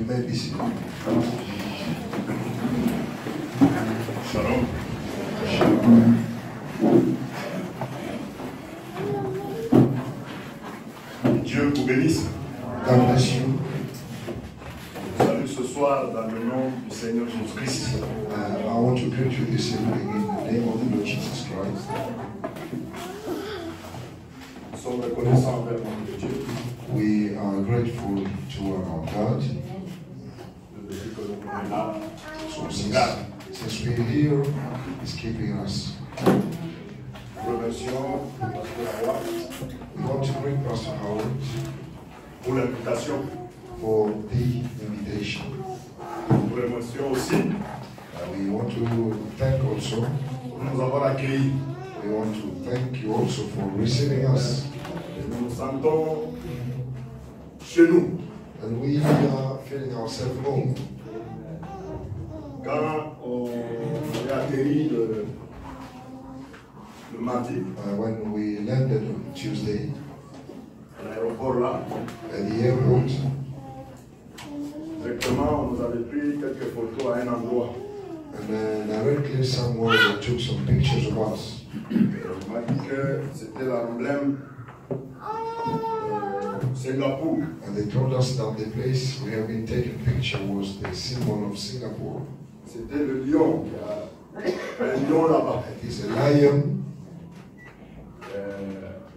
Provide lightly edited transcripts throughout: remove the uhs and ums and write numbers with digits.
may be seated. Shalom. Dieu vous bénisse. God bless you. Je vous salue ce soir dans le nom du Seigneur Jésus-Christ. I want to greet you this evening in the name of the Lord Jesus Christ. Nous sommes reconnaissants envers notre Dieu. We are grateful to our God. Depuis que nous sommes là, So since we're here, He's keeping us. nous remercions le pasteur Awa We want to greet Pastor Howard pour l'invitation. for the invitation. Nous remercions aussi We want to thank also. pour nous avoir accueillis. We want to thank you also for receiving us. Et nous nous sentons chez nous. And we are feeling ourselves home. Quand on est atterri le mardi When we landed on Tuesday à l'aéroport là, at the airport, directement on nous avait pris quelques photos à un endroit. and directly someone took some pictures of us. On m'a dit que c'était l'emblème de Singapour. And they told us that the place we have been taking picture was the symbol of Singapore. C'était le lion. Il y a un lion là-bas. It is a lion,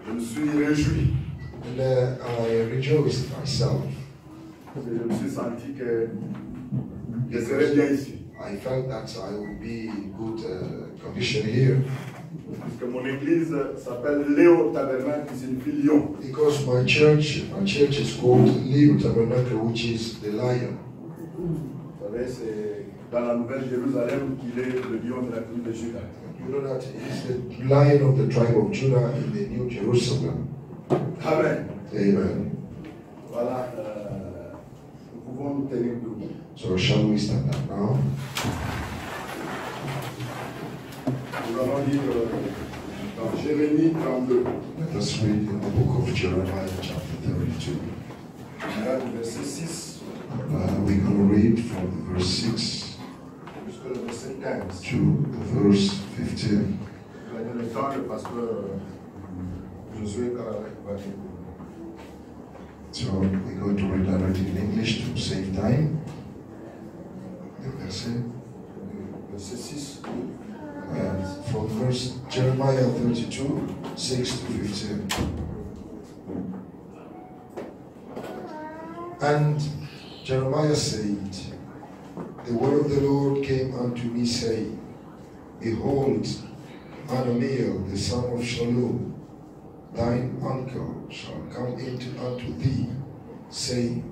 Je me suis réjoui. and I rejoiced myself. Je me suis senti que je serais bien ici. I felt that I would be in good condition here Puisque mon église s'appelle Léo Tabernacle, qui signifie lion. because my church is called Leo Tabernacle, which is the lion. Vous savez, c'est dans la Nouvelle Jérusalem qu'il est le lion de la tribu de Juda. You know that it's the lion of the tribe of Judah in the New Jerusalem. Amen. Amen. Voilà, nous pouvons nous tenir debout. So shall we stand up now? Nous allons lire dans Jérémie 32, Let us read in the book of Jeremiah chapter 32. du verset 6 We're going to read from the verse 6 jusqu'au verset 15. to the verse 15. Gagner le temps, le pasteur Josué Karalek va lire. So we're going to read directly in English to save time. The verset, Verset 6. from verse Jeremiah 32, 6 to 15. And Jeremiah said, the word of the Lord came unto me, saying, Behold, Hananiah, the son of Shalom, thine uncle, shall come unto thee, saying,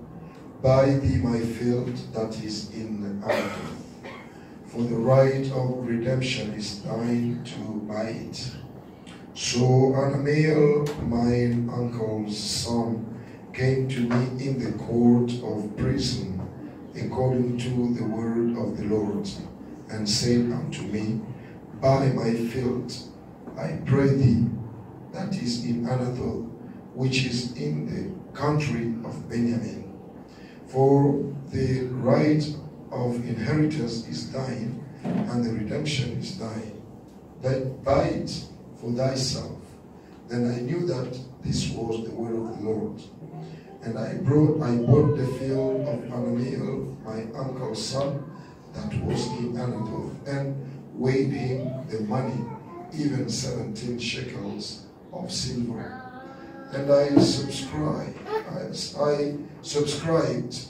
Buy thee my field that is in Anathoth, for the right of redemption is thine to buy it. So Hananiah, mine uncle's son, came to me in the court of prison, according to the word of the Lord, and said unto me, Buy my field, I pray thee, that is in Anathoth, which is in the country of Benjamin. For the right of inheritance is thine, and the redemption is thine. Buy it for thyself. Then I knew that this was the word of the Lord. And I bought the field of Hananiah, my uncle's son, that was in Anathoth, and weighed him the money, even 17 shekels of silver. And I subscribed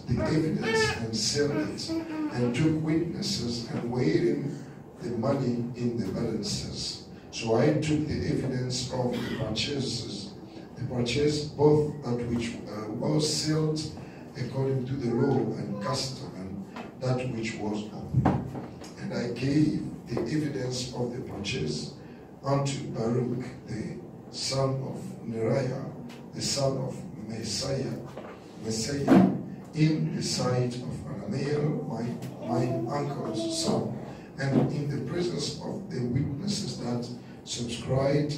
the evidence and sealed it, and took witnesses and weighed him the money in the balances. So I took the evidence of the purchase, both that which was sealed according to the law and custom, and that which was open. And I gave the evidence of the purchase unto Baruch the son of Neriah, the son of Messiah, in the sight of Hananiah, my uncle's son, and in the presence of the witnesses that subscribed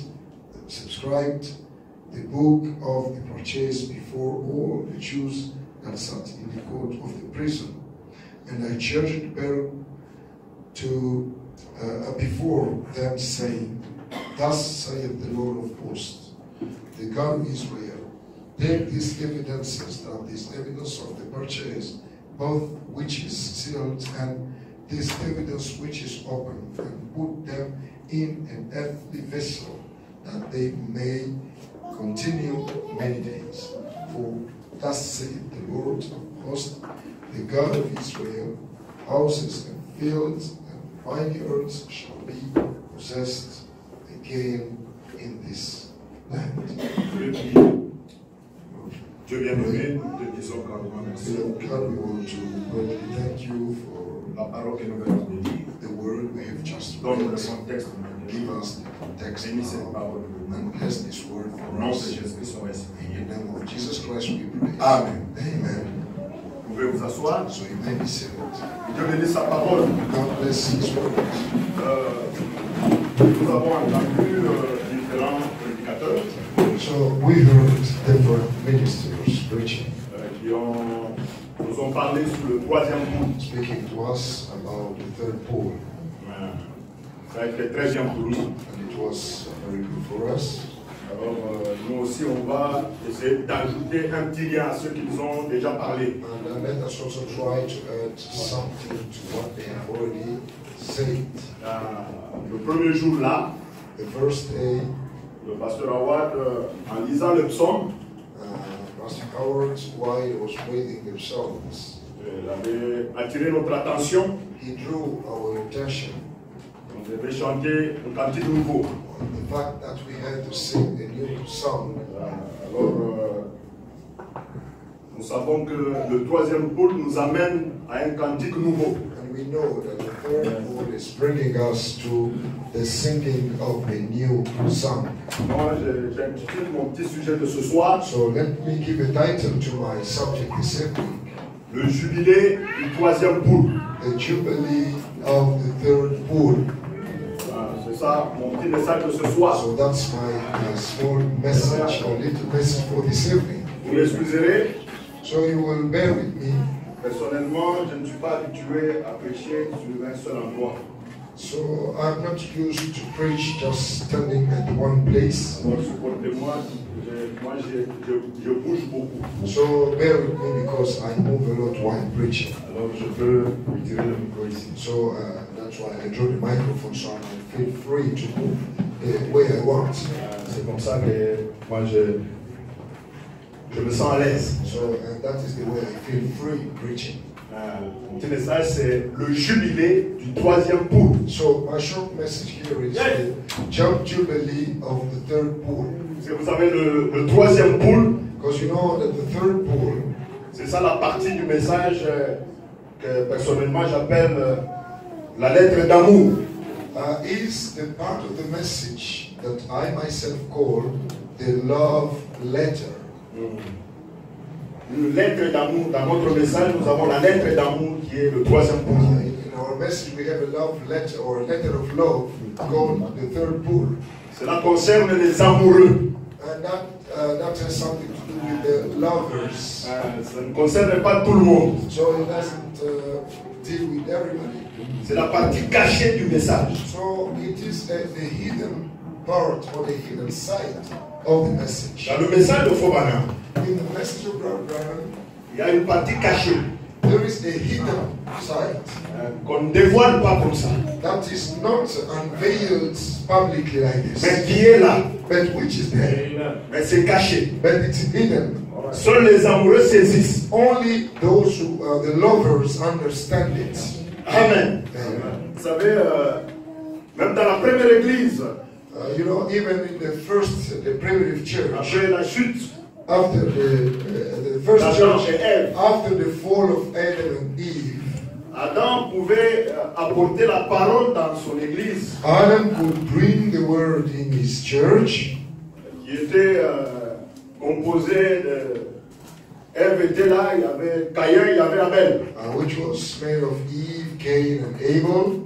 the book of the purchase before all the Jews that sat in the court of the prison. And I charged Baruch to before them, saying, Thus saith the Lord of hosts, the God of Israel, take these evidences, this evidence of the purchase, both which is sealed and this evidence which is open, and put them in an earthly vessel, that they may continue many days. For thus saith the Lord of hosts, the God of Israel, houses and fields and vineyards shall be possessed again in this land. Dieu bien-aimé, nous te disons grandement merci. God, we want to greatly thank you for La parole que nous venons de dire. the word we have just Donne le read. contexte. Give us the context Bénis cette now, parole. and bless this word Au for nom de us. Jésus-Christ, on va In the name of Jesus Christ we pray. Amen. Amen. Vous pouvez vous asseoir. So you may be seated. Dieu bénisse sa parole. God bless His word. Nous avons entendu différents prédicateurs So we heard different ministers preaching, qui nous ont parlé sur le troisième point. speaking to us about the third pole, Ça a été très bien pour nous. and it was very good for us. Alors, nous aussi, on va essayer d'ajouter un petit lien à ce qu'ils ont déjà parlé. And let us also try to add something to what they have already said. Le premier jour là, The first day, le pasteur Howard, en lisant le psaume, Pastor Howard, while he was reading the Psalms, il avait attiré notre attention. he drew our attention On devait chanter un cantique nouveau. on the fact that we had to sing a new song. Alors, nous savons que le troisième pôle nous amène à un cantique nouveau. And we know that the third pole is bringing us to the singing of a new song. Moi, j'intitule mon petit sujet de ce soir, So let me give a title to my subject this evening, le jubilé du troisième pôle. the Jubilee of the third pole. C'est ça mon petit message de ce soir. So that's my small message, or little message for this evening. Vous m'excuserez, So you will bear with me. personnellement, je ne suis pas habitué à prêcher sur un seul endroit. So I'm not used to preach just standing at one place. Alors, supportez-moi, je bouge beaucoup. So bear with me because I move a lot while preaching. Alors, je peux retirer le micro ici. So that's why I draw the microphone so I feel free to move the way I want. C'est comme ça que moi, je me sens à l'aise. So and that is the way I feel free preaching. Mon petit message, c'est le jubilé du troisième pôle. So my short message here is the Jubilee of the third pole. Vous savez, le troisième pôle, Because you know that the third pole, c'est ça la partie du message que personnellement j'appelle la lettre d'amour. is the part of the message that I myself call the love letter. Une lettre d'amour. Dans notre message, nous avons la lettre d'amour qui est le troisième pôle. In our message, we have a love letter or a letter of love called the third pole. Cela concerne les amoureux. And that has something to do with the lovers. Ça ne concerne pas tout le monde. So it doesn't deal with everybody. C'est la partie cachée du message. So it is the hidden part or the hidden side of the message. Dans le message de Fobana, In the message of Branham, il y a une partie cachée there is a hidden side qu'on ne dévoile pas comme ça, that is not unveiled publicly like mais this, qui est là. but which is there, Mais c'est caché. but it's hidden. Seuls les amoureux saisissent. Only those who are the lovers understand it. Amen. Amen. Vous savez, même dans la première église, You know, even in the primitive church, après la chute after the first d'Adam church, et Ève, after the fall of Adam and Eve, Adam pouvait apporter la parole dans son église, Adam could bring the word in his church, qui était composée de... Ève était là, il y avait Caïn, il y avait Abel. which was made of Eve, Cain, and Abel.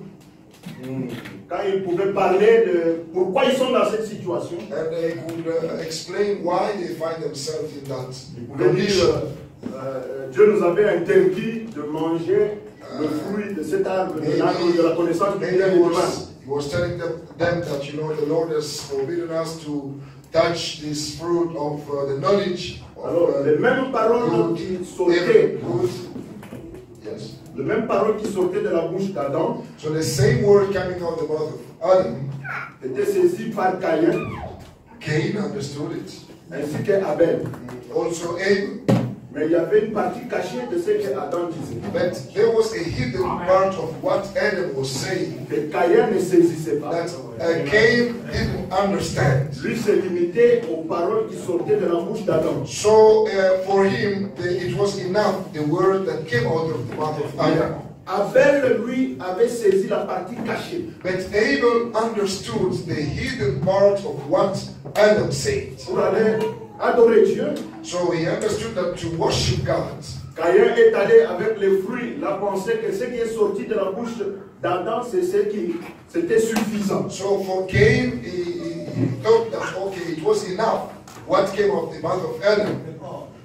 Quand ils pouvaient parler de pourquoi ils sont dans cette situation, And they could explain why they find themselves in that ils pouvaient dire condition. Dieu nous avait interdit de manger le fruit de cet arbre, de l'arbre de la connaissance du bien et du mal. He was telling them that, you know, the Lord has forbidden us to touch this fruit of the knowledge Alors, of les mêmes paroles qui sortaient, yes. les mêmes paroles qui sortaient de la bouche d'Adam, So the same word coming out of the mouth of Adam, étaient saisies par Caïn, Cain understood it. ainsi qu'Abel. Also Abel. Mais il y avait une partie cachée de ce que Adam disait. But there was a hidden part of what Adam was saying Que Caïn ne saisissait pas. that Cain didn't understand. Lui se limitait aux paroles qui sortaient de la bouche d'Adam. So for him, it was enough, the word that came out of the mouth of Adam. Abel, lui, avait saisi la partie cachée. But Abel understood the hidden part of what Adam said. Pour aller adorer Dieu, So he understood that to worship God, Caïn est allé avec les fruits. Il a pensé que ce qui est sorti de la bouche d'Adam, c'est ce qui c'était suffisant. so for Cain, he thought that, okay, it was enough what came out of the mouth of Adam.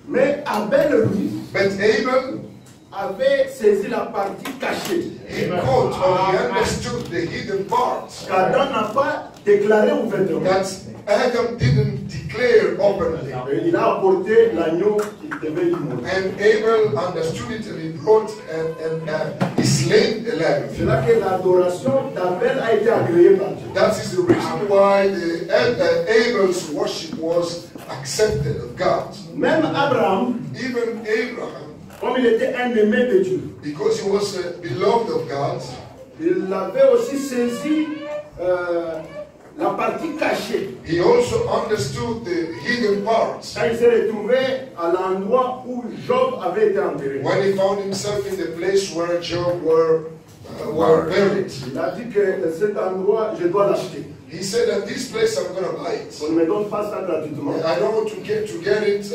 Mais Abel, lui, But Abel, avait saisi la partie cachée. he caught or he understood the hidden part Qu'Adam n'a pas déclaré ouvertement. that Adam didn't declare openly. Et il a apporté l'agneau qu'il devait immoler. And Abel understood it and he brought and he slain the lamb. C'est là que l'adoration d'Abel a été agréée par Dieu. That is the reason why Abel's worship was accepted of God. Même Abraham, Even Abraham, comme il était un aimé de Dieu, because he was beloved of God, il avait aussi saisi la partie cachée. he also understood the hidden parts. Quand il s'est retrouvé à l'endroit où Job avait été enterré, When he found himself in the place where Job were buried, il a dit que cet endroit, je dois l'acheter. he said, at this place I'm going to buy it. On ne me donne pas ça gratuitement. I don't want to get it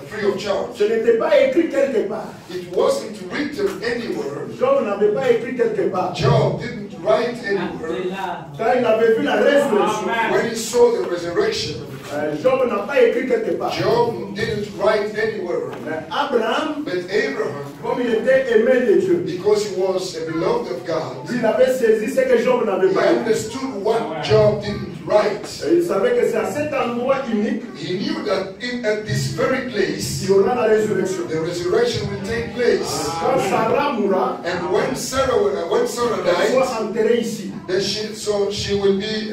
free of charge. Ce n'était pas écrit quelque part. It wasn't written anywhere. Job n'avait pas écrit quelque part. Job didn't write anywhere. Quand il avait vu la résurrection, When he saw the resurrection, Job n'a pas écrit quelque part. Job didn't write anywhere. Mais Abraham, But Abraham, comme il était aimé de Dieu, because he was a beloved of God, il avait saisi ce que Job n'avait he pas écrit. understood what Job didn't write. Et il savait que c'est à cet endroit unique He knew that at this very place, qu'il y aura la résurrection. the resurrection will take place. Quand Sarah mourra, And when Sarah elle died, soit enterrée ici. then she will be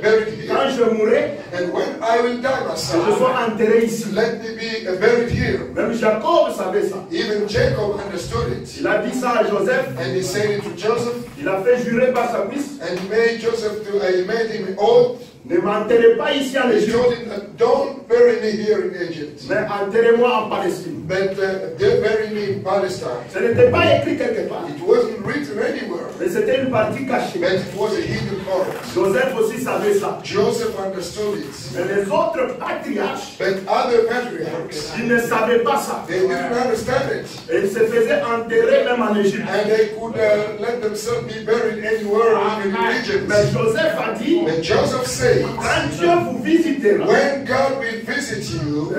buried here. Quand je mourrai, And when I will die que je myself, sois enterré ici. let me be buried here. Même Jacob savait ça. Even Jacob understood it. Il a dit ça à Joseph. And he said it to Joseph, Il a fait jurer par sa cuisse. and he made he made him an oath. Ne m'enterrez pas ici en He Égypte, told him, don't bury me here in Egypt, mais enterrez-moi en Palestine. but they bury me in Palestine. Ce n'était pas écrit quelque part, It wasn't written anywhere, mais c'était une partie cachée. but it was a hidden part. Joseph aussi savait ça. Joseph understood it, Mais les autres patriarches, but other patriarchs, ils ne savaient pas ça. they didn't understand it, Et ils se faisaient enterrer même en Égypte. and they could let themselves be buried anywhere, even in Egypt. Mais Joseph a dit, But Joseph said, quand Dieu vous visitera, when God will visit you,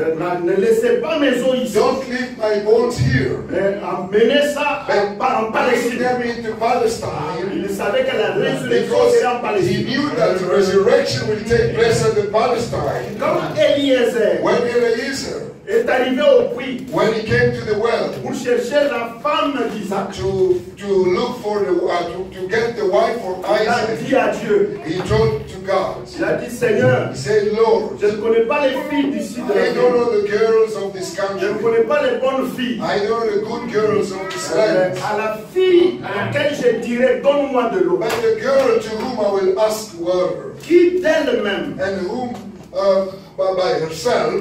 ne laissez pas mes os ici. don't leave my bones here, Emmenez ça en bring Palestine. them into Palestine, Il savait que la résurrection because serait en he Palestine. knew that the resurrection will take place at the Palestine. Quand Eliezer When Eliezer, est arrivé au puits when he came to the well pour chercher la femme d'Isaac, to look for to get the wife for il a Isaac, dit à Dieu, he told to God, il a dit Seigneur, he said, Lord, je ne connais pas les filles d'ici de la I don't ville. know the girls of this Je ne country. connais pas les bonnes filles. I know the good girls of this land. À la fille à laquelle je dirais donne-moi de l'eau, But the girl to whom I will ask water, qui d'elle-même and whom by herself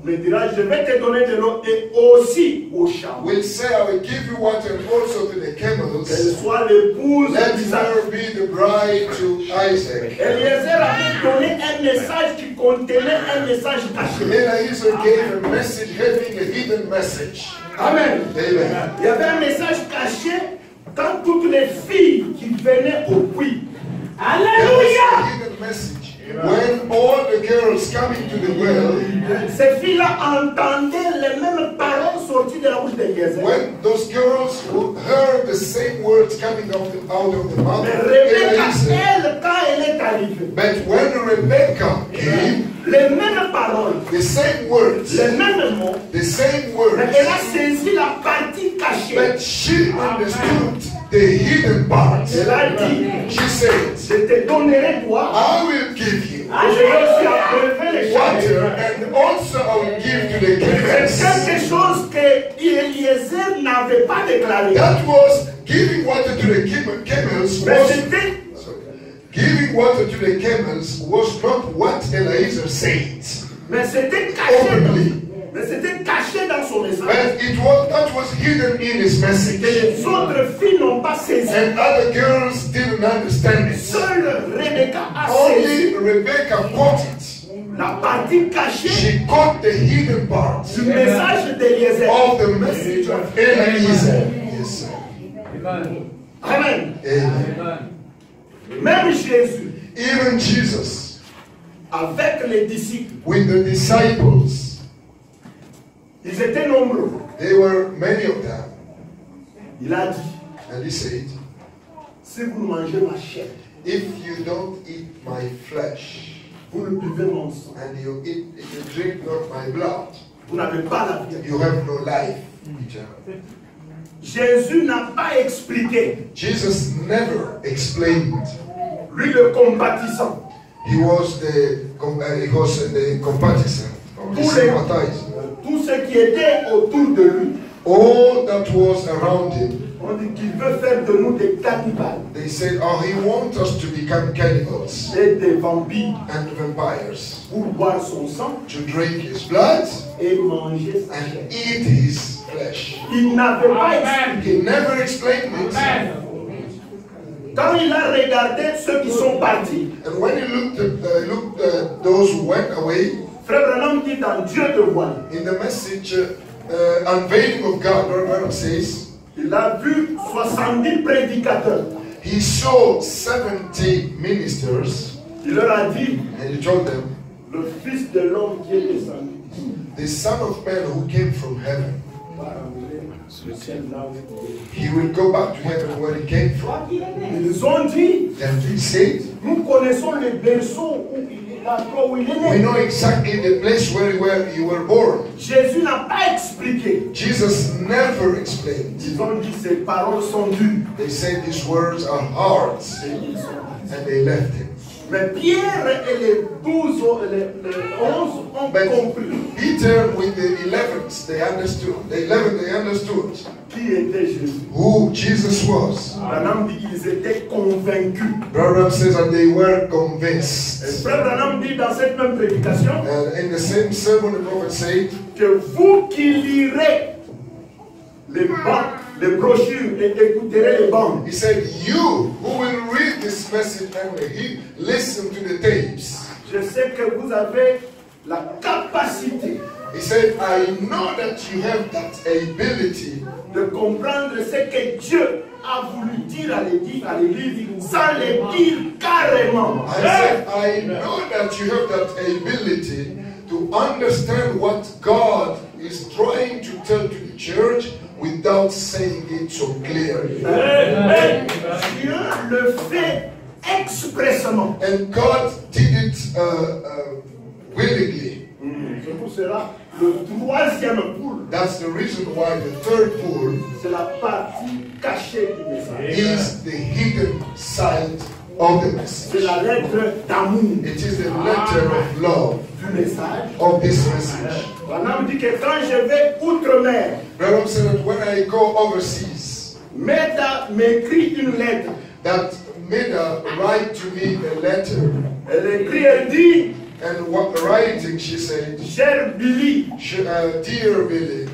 me dira je vais te donner de l'eau et aussi au chameau. will say, I will give you water and also to the camels. Qu'elle soit l'épouse Let d'Isaac. her be the bride to Isaac. Eliezer avait donné un message qui contenait un message caché. Eliezer gave a message having a hidden message. Amen. Amen. Il y avait un message caché quand toutes les filles qui venaient au puits. There was Alléluia. a hidden message. When all the girls coming to the well, Ces filles-là entendaient les mêmes paroles sorti de la bouche d'Eliezer. When those girls who heard the same words coming out of the mouth Mais of Rebecca, Eliezer, elle, quand elle est arrivée, but when Rebecca came, les mêmes paroles, the same words, les mêmes mots, the same mais words, elle a saisi la partie cachée. but she understood the hidden part. Elle a dit, She said, je te donnerai toi, I will give you et je vais aussi abreuver les water, chameaux. and also I will give to the C'est camels. quelque chose que Eliezer n'avait pas déclaré. That was giving water to the camels Mais was c'était giving water to the camels was not what Eliezer said. Mais c'était caché, Openly. mais c'était caché dans son message. But it was that was hidden in his Que message. les autres filles n'ont pas saisi. And other girls didn't understand it. Seule Rebecca a Only saisi Rebecca caught it. la partie cachée She caught the hidden part du message d'Eliezer. of the message of Eliezer. Yes, sir. Amen. Amen. Même Jésus, Even Jesus, avec les disciples, with the disciples, ils étaient nombreux. there were many of them. Il a dit, And he said, si vous mangez ma chair, if you don't eat my flesh, vous ne buvez mon sang, and you drink not my blood, vous n'avez pas la vie. you have no life eternal. Jésus n'a pas expliqué. Jesus never explained. Lui, le compatissant, He was the compatissant, or the Tous les- sympathizer. tout ce qui était autour de lui, All that was around him, on dit qu'il veut faire de nous des cannibales they said, oh, he wants us to become cannibals et des vampires and vampires, pour boire son sang to drink his blood et manger sa and chair. eat his flesh. Il n'avait pas expliqué. He never explained it. Quand il a regardé ceux qui sont partis, And when he looked at those who went away, Frère Branham dit dans Dieu te voit, in the message, unveiling of God, Brother Branham says, il a vu 70 prédicateurs. he saw 70 ministers, Il leur a dit, and he told them, le Fils de l'homme qui est descendu the Son of Man who came from heaven, va rentrer au ciel là où il he will go back to heaven where he came from. est. Ils ont dit, And he said, nous connaissons le berceau où l'endroit où il est we né. know exactly the place where you were born. Jésus n'a pas expliqué. Jesus never explained. Ils ont dit, ces paroles sont dures. They said these words are hard, Et ils sont partis. and they left him. Mais Pierre et les 12, les 11 ont But compris Peter with the 11th, they understood. The 11th, they understood qui était Jésus. who Jesus was. Branham dit, ils étaient convaincus. Branham says, and they were Et convinced. Frère Branham dit dans cette même prédication And in the same sermon, the prophet said, que vous qui lirez les brochures et écouterez les bandes, he said, you who will read this message and listen to the tapes. je sais que vous avez la capacité He said, I know that you have that ability de comprendre ce que Dieu a voulu dire à l'Église sans le dire carrément. I said, I know that you have that ability to understand what God is trying to tell to the church without saying it so clearly. Dieu le fait expressément. And God did it willingly. C'est pour cela le troisième poule, That's the reason why the third pool c'est la partie cachée du message. is the hidden side of the C'est message. la lettre d'amour It is the letter of love du message. of this message. Branham dit que quand je vais outre-mer, Branham said that when I go overseas, Meda m'écrit une lettre. that Mida write to me a letter, Elle écrit, elle dit, and what writing she said, cher Billy, dear Billy,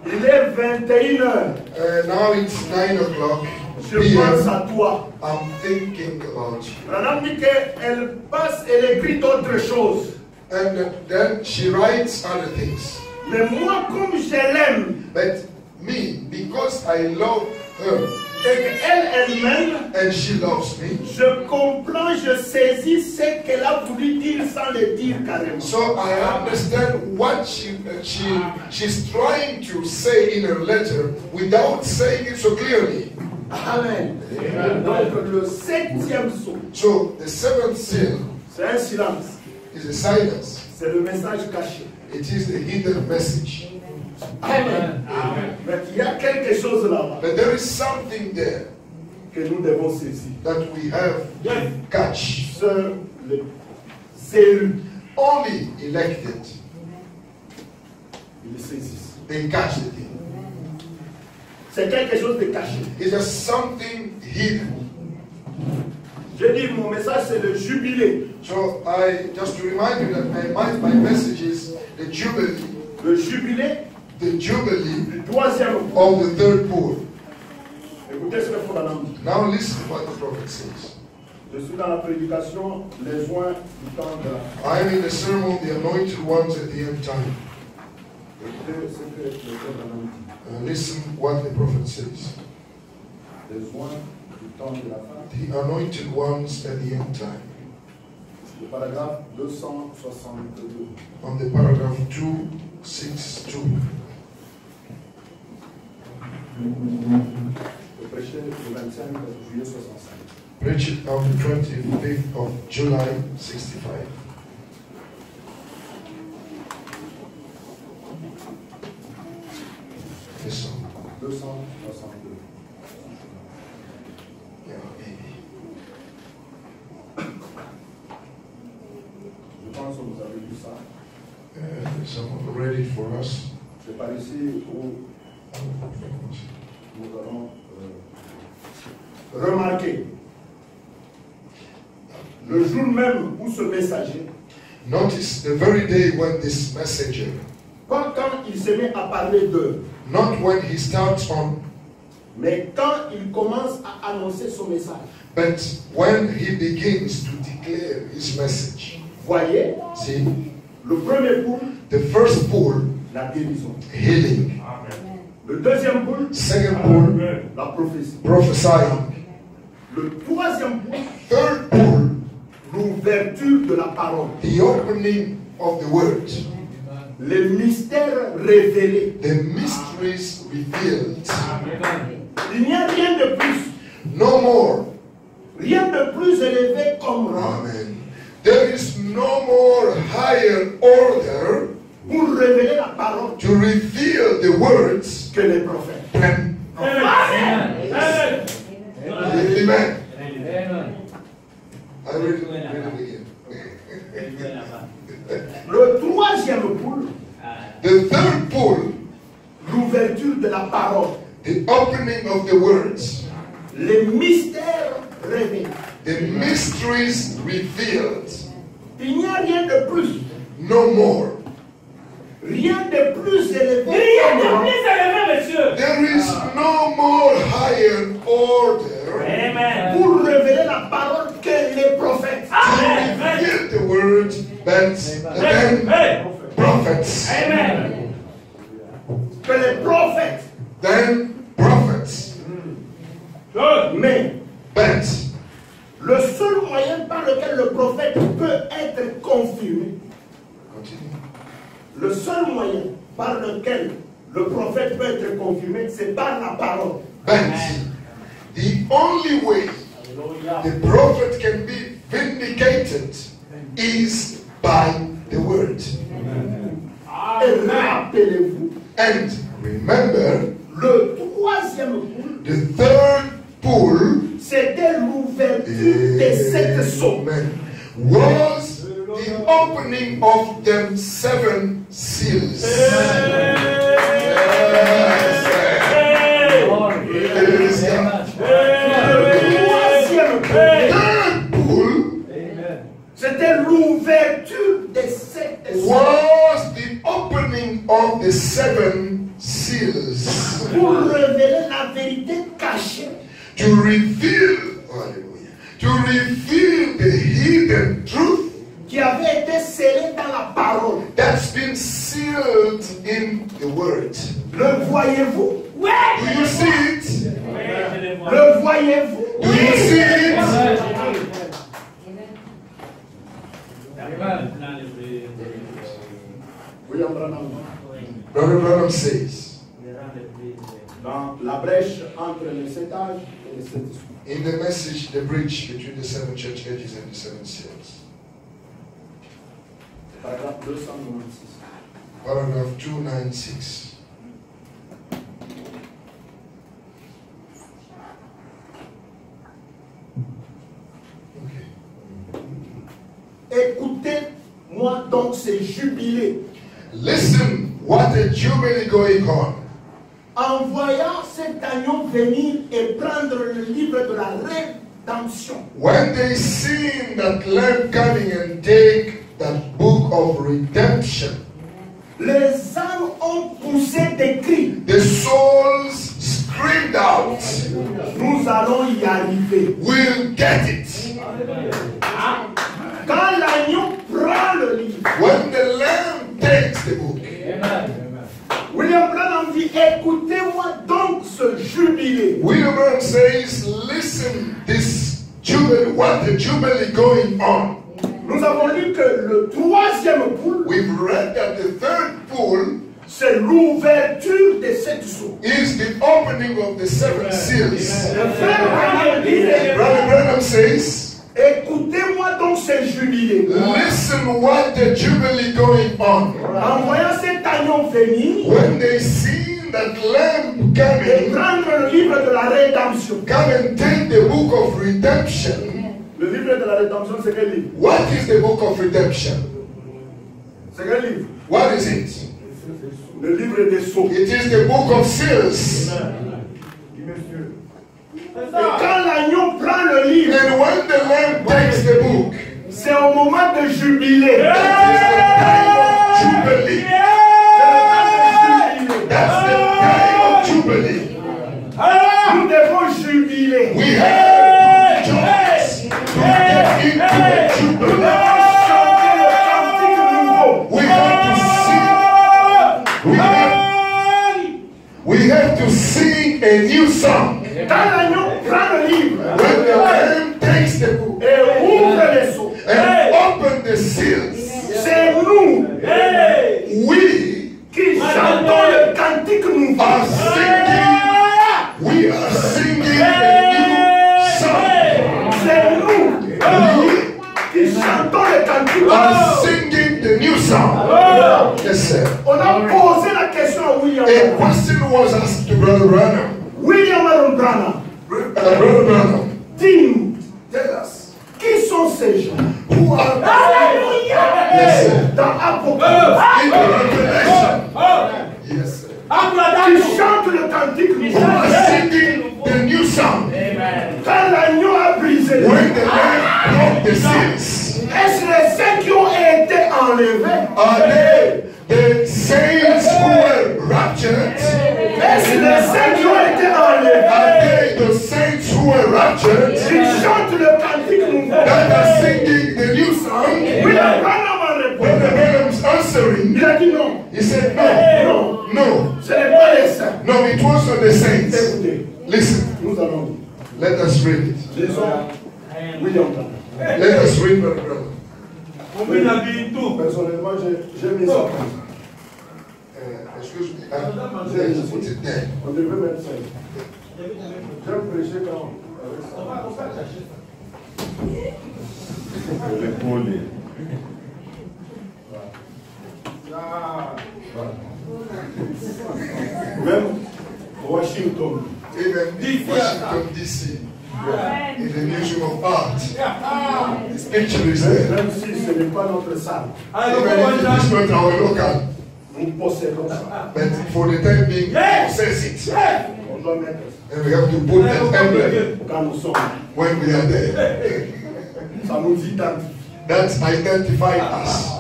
il est 21h. now it's 9 o'clock Je pense p.m. à toi. I'm thinking about you. Branham dit qu'elle passe, elle écrit d'autres choses. And then she writes other things. Mais moi, comme je l'aime, But me, because I love her, et qu'elle elle-même, and she loves me. je comprends, je saisis ce qu'elle a voulu dire sans le dire carrément. So I understand what she's trying to say in her letter without saying it so clearly. Amen. Donc le 7e sceau, So the seventh seal c'est un silence. is a silence. C'est le message caché. It is the hidden message. Amen. Mais il y a quelque chose là-bas But there is something there que nous devons saisir. that we have to catch. Seuls les élus, Only elected, ils le saisissent. they catch the thing. C'est quelque chose de caché. It's just something hidden. Je dis, mon message, c'est le jubilé. So just to remind you that my message is the jubilee Le jubilé du du 3e. of the third pool. Écoutez ce que Foulanam dit. Now listen to what the prophet says. Je suis dans la prédication, les joints du temps de la... I am in the sermon, the anointed ones at the end time. Écoutez ce que le Foulanam dit. Listen what the prophet says. Les joints du temps de la fin. The anointed ones at the end time. Le paragraphe 262. On the paragraph 262. Je prêchais le 25 juillet 65. Preach it on the 25th of July 65. Listen. 262. Yeah, maybe. Je pense que vous avez vu ça. Someone read it for us. C'est par ici où nous allons remarquer le jour même où ce messager, Notice the very day when this messenger, pas quand il se met à parler d'eux, not when he starts on, mais quand il commence à annoncer son message. but when he begins to declare his message. Voyez, See, le premier poule, the first pool, la guérison. healing. Le deuxième poule, Second pool, la prophétie. prophesying. Le troisième poule, Third pool, l'ouverture de la parole. the opening of the word. Les mystères révélés. The mysteries revealed. Il n'y a rien de plus. No more. Rien de plus élevé comme rang Amen. There is no more higher order pour révéler la parole to reveal the words que les prophètes. than Amen. Amen. I read it again. Le troisième poule, The third pool, l'ouverture de la parole. the opening of the words, Les mystères révélés. the mysteries revealed. Il n'y a rien de plus. No more. Rien de plus élevé. Rien de plus élevé, monsieur. There is no more higher order Amen. Pour révéler la parole que les prophètes. Amen. to reveal the word than Hey. prophets. Amen. Que les prophètes. Than prophets. Good. Mais But le seul moyen par lequel le prophète peut être confirmé, continue. le seul moyen par lequel le prophète peut être confirmé, c'est par la parole. But the only way the prophet can be vindicated is by the word. Et rappelez-vous, And remember, le troisième poule, the third pool c'était l'ouverture des sept sceaux. Amen, was the opening of them 7 seals. Third pool C'était l'ouverture des sept sceaux. was the opening of the 7 seals Pour révéler la vérité cachée. to reveal, hallelujah, to reveal the hidden truth Qui avait été scellée dans la parole. that's been sealed in the word. Le voyez-vous? Do you see it? Le voyez-vous? Do you see it? William Branham, Brother Branham says, dans la brèche entre les 7 âges et les 7 esprits. in the message, the bridge between the 7 church ages and the 7 seals, Paragraphe 296. paragraph 296. Écoutez-moi donc ces jubilés. Listen, what a jubilee going on. En voyant cet agneau venir et prendre le livre de la rédemption, When they seen that lamb coming and take that book of redemption, les âmes ont poussé des cris. the souls screamed out, Nous allons y arriver. we'll get it. Quand l'agneau prend le livre, When the lamb takes the book, William Branham dit, écoutez-moi donc ce jubilé. William Branham says, listen, this jubilee, what the jubilee going on. Nous avons lu que le troisième poule, We've read that the third pool c'est l'ouverture des 7 sceaux. is the opening of the 7 seals. Le frère Branham dit, Brother Branham says, écoutez-moi donc ce jubilé. listen what the jubilee going on. En voyant cet agneau venir When they see that lamb et coming, prendre le livre de la rédemption. come and take the book of redemption. Le livre de la rédemption, c'est quel livre? What is the book of redemption? C'est quel livre? What is it? Le livre des sceaux. It is the book of seals. Et quand l'agneau prend le livre, And when the lamb takes the book, c'est au moment de jubilé. that is the time of jubilee. That's the time of jubilee. Nous devons jubiler. We have to rejoice to get into the jubilee. Chanter le cantique nouveau. We have to sing. We have to sing a new song. Quand l'agneau prend le livre When the lamb takes the book et ouvre les sceaux, and open the seals, c'est nous we qui chantons le cantique nouveau. are singing. We are singing a new song. C'est nous qui chantons le cantique We are nouveau. singing the new song. Yes, sir. On a posé la question à William A Branham. question was asked to Brother Branham. William Branham, Brother Branham, dis-nous, tell us qui sont ces gens? who are Alléluia! Yes, sir. Dans Apocalypse, in the Revelation. Yes, sir. qui chantent le cantique Who nouveau. are singing the new song. Quand l'agneau a brisé, When the lamb broke the seals, est-ce les saints qui ont été enlevés? are they the saints who were raptured? Est-ce les saints qui ont été enlevés? Are they the saints who were raptured Ils chantent le cantique nouveau. that are singing the new song? William Branham a When the répondu. Branham's answering, Il a dit non. he said, no, no, Ce n'est pas les saints. no, it wasn't the saints. Écoutez, Listen, nous allons let us read it. lisons William Branham. Let us read, Brother Branham. Personnellement, j'ai mis ça. Excuse me, just put it there. On devait mettre ça. J'aime prêcher quand même Washington, Even in Washington, D.C., in the Museum of Art, this picture is there. même si ce n'est pas notre salle, Even if it is not our local, nous possédons ça. but for the time being, we possess it. On doit mettre ça And we have to put that emblem quand nous sommes. when we are there. Ça nous identifie. That identifies us.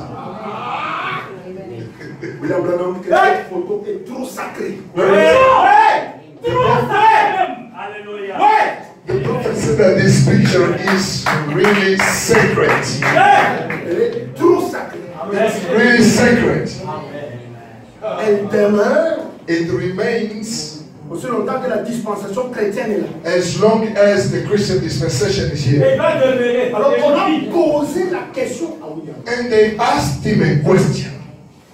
William Branham, que cette photo est trop sacrée. The prophet said that this picture is really sacred. Elle est trop sacrée. It's really sacred. Elle demeure It remains Aussi longtemps que la dispensation chrétienne est là. As long as the Christian dispensation is Et here. il va demeurer. Alors on a Et posé la question à William. And they asked him a question.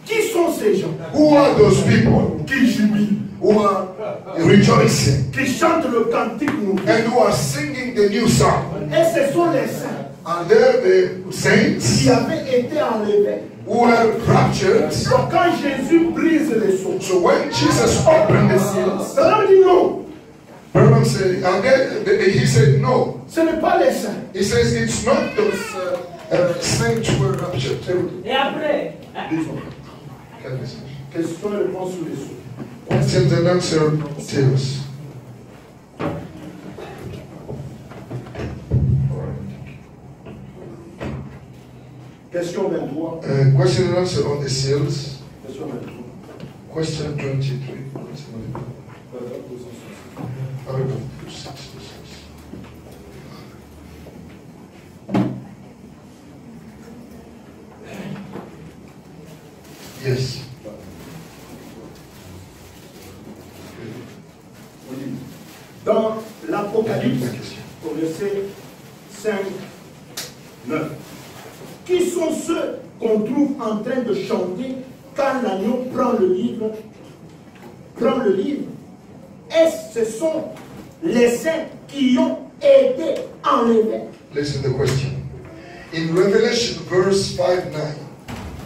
Qui sont ces gens Who are those people qui jubilent, who are rejoicing qui chantent le cantique nouveau? and who are singing the new song? Et ce sont les saints Are there the qui saints avaient été enlevés. who were raptured? Donc quand Jésus brise les sceaux, So when Jesus opened the seals, ça veut dire non, Branham said, he said no. ce n'est pas les saints. He says it's not those saints who were raptured. après, Disons. Question et réponse sur les sceaux. Questions and answer to us. Question 23. Question and answer on the seals. Question 23. Question 23. Paragraph 66. Yes. Dans l'Apocalypse, La question. au verset 5, 9. Qui sont ceux qu'on trouve en train de chanter quand l'agneau prend le livre? Prend le livre. Est-ce ce sont les saints qui ont été enlevés? Listen to the question. In Revelation verse 5:9,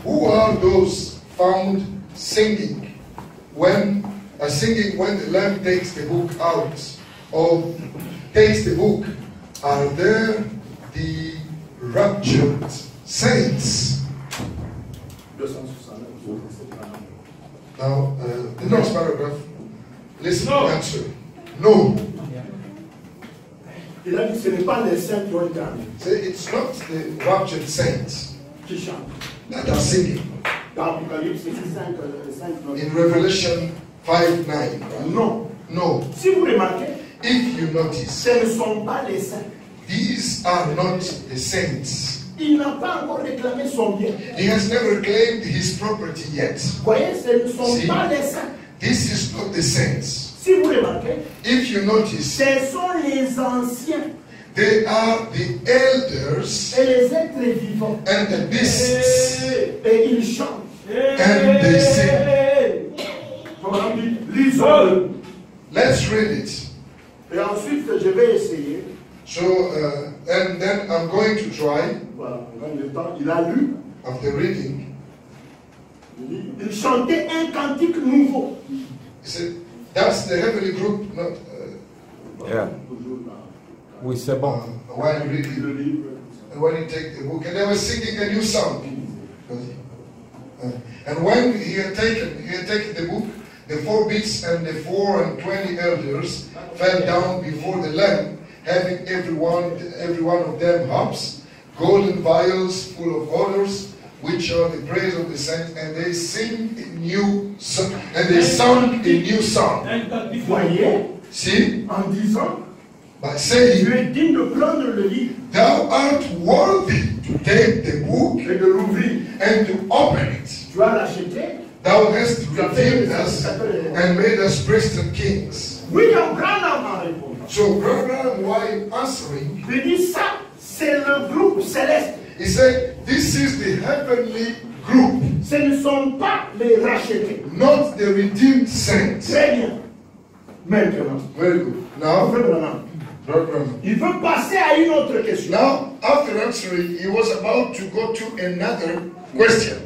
who are those found singing when the Lamb takes the book out of takes the book? Are there the raptured saints? 269. Now the next paragraph. Listen to No. the answer. No. Il a dit que ce n'est pas les saints qui ont été enlevés, Say it's not the raptured saints qui chantent. that are singing. Dans l'Apocalypse, c'est 5, 9. In Revelation 5:9. Right? Non. No. Si vous remarquez, If you notice, ce ne sont pas les saints. these are not the saints. Il n'a pas encore réclamé son bien. He has never claimed his property yet. Vous voyez, ce ne sont Si. pas les saints. This is not the saints. Si vous remarquez, If you notice, ce sont les anciens they are the elders et les êtres vivants. and the beasts. Et ils chantent. And they sing. Comme on dit, lisons-le. Let's read it. Et ensuite, je vais essayer. So, and then I'm going to try, Voilà, on gagne le temps. Il a lu. after reading, Il chantait un cantique nouveau. he said, that's the heavenly group, not Yeah. Oui, c'est bon. while reading. Le livre. And when he take the book, and they were singing a new song. And when he had taken the book, the 4 beasts and the 24 elders fell down before the Lamb, having every one of them harps, golden vials full of odors, which are the praise of the saints, and they sing a new song, and they sung a new song. Vous voyez, See, en disant, by tu saying, es digne de prendre le livre thou art worthy to take the book et de l'ouvrir. and to open it. Tu as l'acheté. Thou hast redeemed us and made us priests and kings. William Branham a répondu. So Branham, while answering, Il dit ça, c'est le groupe céleste. he said, this is the heavenly group, Ce ne sont pas les rachetés. not the redeemed saints. Très bien. Maintenant, Very good. Now, Branham, Branham. il veut passer à une autre question. Now, after answering, he was about to go to another question.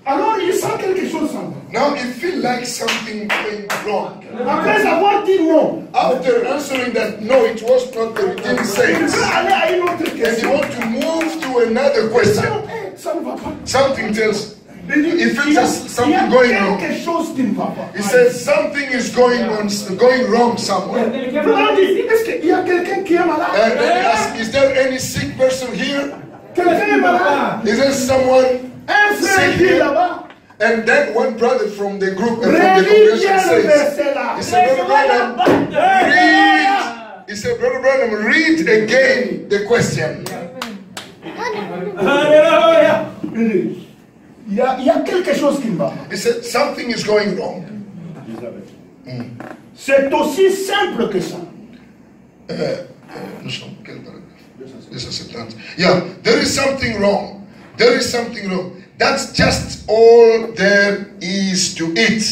Alors il sent quelque chose en lui. Now, he feels like something going wrong. Après avoir dit non, After answering that, no, it was not the redeemed il saints. veut aller à une autre And you question. want to move to another question. Ça ne va pas. Something tells, Il dit, he feels il y a something going wrong. quelque chose qui ne va pas. He says something is going wrong somewhere. Branham dit, est-ce qu'il y a quelqu'un qui est malade? And then he asks, is there any sick person here? Quelqu'un est malade? Is there someone Un frère sick dit here? là-bas. And then one brother from the group and from the Relis congregation bien le says, verset là. he said, Brother Branham, read. He said, Brother Branham, read again the question. Alléluia. Il y a quelque chose qui ne va pas. He said, something is going wrong. C'est aussi simple que ça. Nous sommes quel paragraphe? 270. Yeah, there is something wrong. There is something wrong. That's just all there is to it.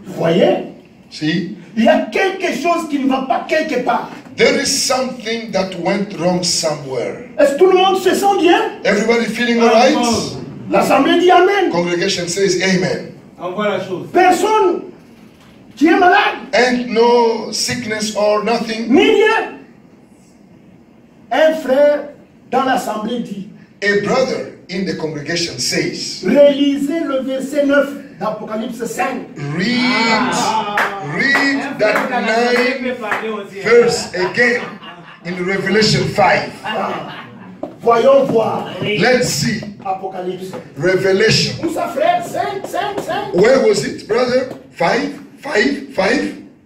Vous voyez? See? Il y a quelque chose qui ne va pas quelque part. There is something that went wrong somewhere. Est-ce que tout le monde se sent bien? Everybody feeling alright? L'assemblée dit Amen. Congregation says amen. Envoie la chose. Personne qui est malade, And no sickness or nothing. ni rien. Un frère dans l'assemblée dit, A brother in the congregation says, relisez le verset 9 d'Apocalypse 5. read that 9 verse again in Revelation 5. Voyons voir. Let's see. Apocalypse. Revelation. Où ça, frère? 5, 5, 5. Where was it, brother? 5?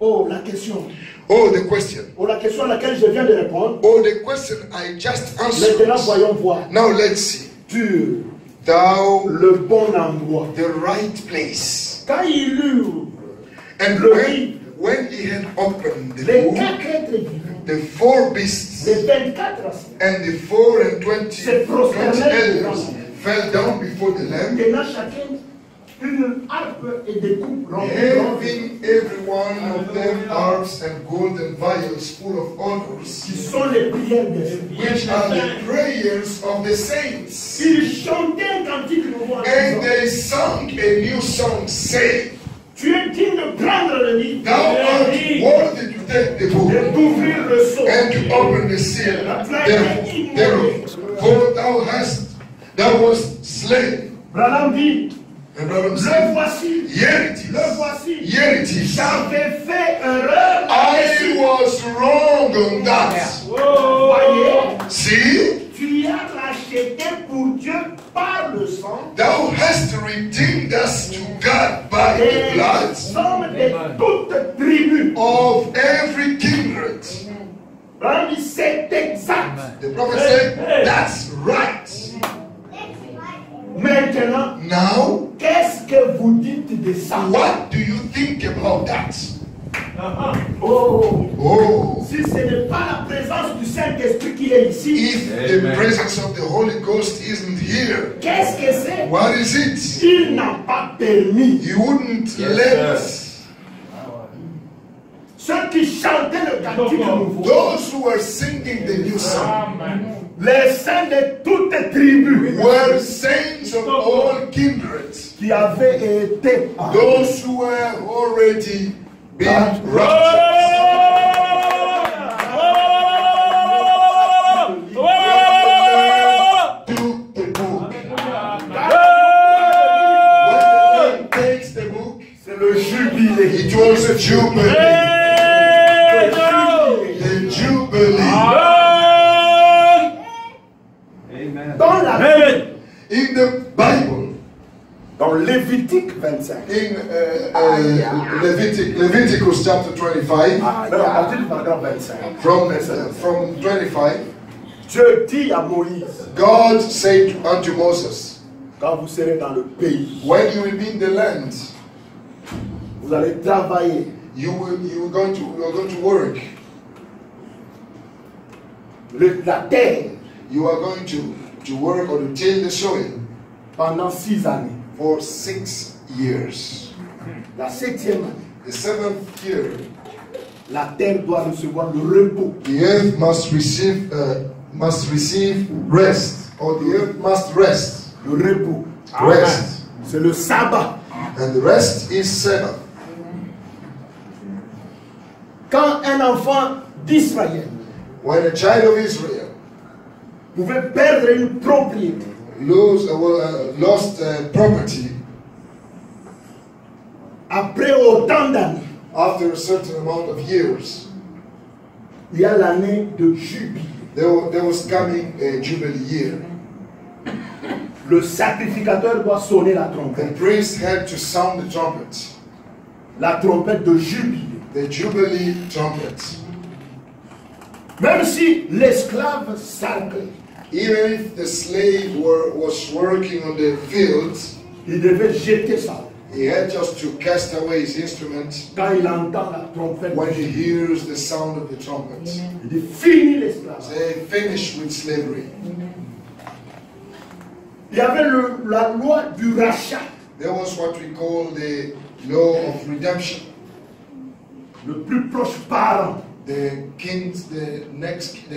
Oh, la question. Oh, the question. Oh, la question à laquelle je viens de répondre. Oh, the question I just answered. Maintenant, voyons voir. Now let's see. Sur Thou, le bon endroit. the right place. Quand il eut And le when he had opened the les book, 4 êtres vivants, the 4 beasts les 24 anciens, and the 4 and 20 Se prosternaient elders fell down before the Lamb, tenant chacun une harpe et des coupes remplies. having every one of them harps and golden vials full of odors, Qui sont les prières des saints. which are the prayers of the saints. Ils chantaient un cantique nouveau en And disant, they sang a new song, saying, tu es digne de prendre le livre Thou art worthy to take the book et d'ouvrir le sceau. and to open the seal thereof. For thou wast slain. Branham dit, And Branham le said, voici, Here it is. le voici. Here it is. J'avais fait erreur. I was wrong on that. Voyez, See, tu as racheté pour Dieu par le sang thou hast redeemed us to God by the des blood hommes de toutes tribus. of every kindred. Branham dit, c'est exact. The prophet said, That's right. Maintenant, Now, qu'est-ce que vous dites de ça? what do you think about that? Oh, Oh, si ce n'est pas la présence du Saint-Esprit qui est ici, if the presence of the Holy Ghost isn't here, qu'est-ce que c'est? what is it? Il n'a pas permis. You wouldn't let Ceux qui chantaient le cantique nouveau, those who were singing the new song les saints de toutes tribus were saints of all kindreds, qui avaient été those who were already been raptured. Took the book. When the Lamb takes the book, c'est le jubilé. it was a jubilee. The jubilee. Dans la In the Bible, dans Lévitique 25. in Leviticus chapter 25, À partir du paragraphe 25. from 25, Dieu dit à Moïse, God said unto Moses, quand vous serez dans le pays, when you will be in the land, vous allez travailler. you are going to work. La terre You are going to work or to till the soil pendant 6 années. for 6 years. La 7e année, The 7th year, la terre doit recevoir le repos. the earth must receive rest, or the earth must rest. Le repos, Rest. c'est le sabbat. And the rest is Sabbath. Quand un enfant d'Israël When a child of Israel pouvait perdre une propriété, lost property après autant d'années, after a certain amount of years, il y a l'année de jubilé. there was coming a jubilee year. Le sacrificateur doit sonner la trompette. The priest had to sound the trumpet, La trompette de jubilé. the jubilee trumpet. Même si l'esclave sarclait, Even if the slave was working on the fields, il devait jeter ça. He had just to cast away his instrument quand il entend la trompette. when he hears the sound of the trumpet. Il dit fini l'esclavage. They finish with slavery. Il y avait la loi du rachat. There was what we call the law of redemption. Le plus proche parent. The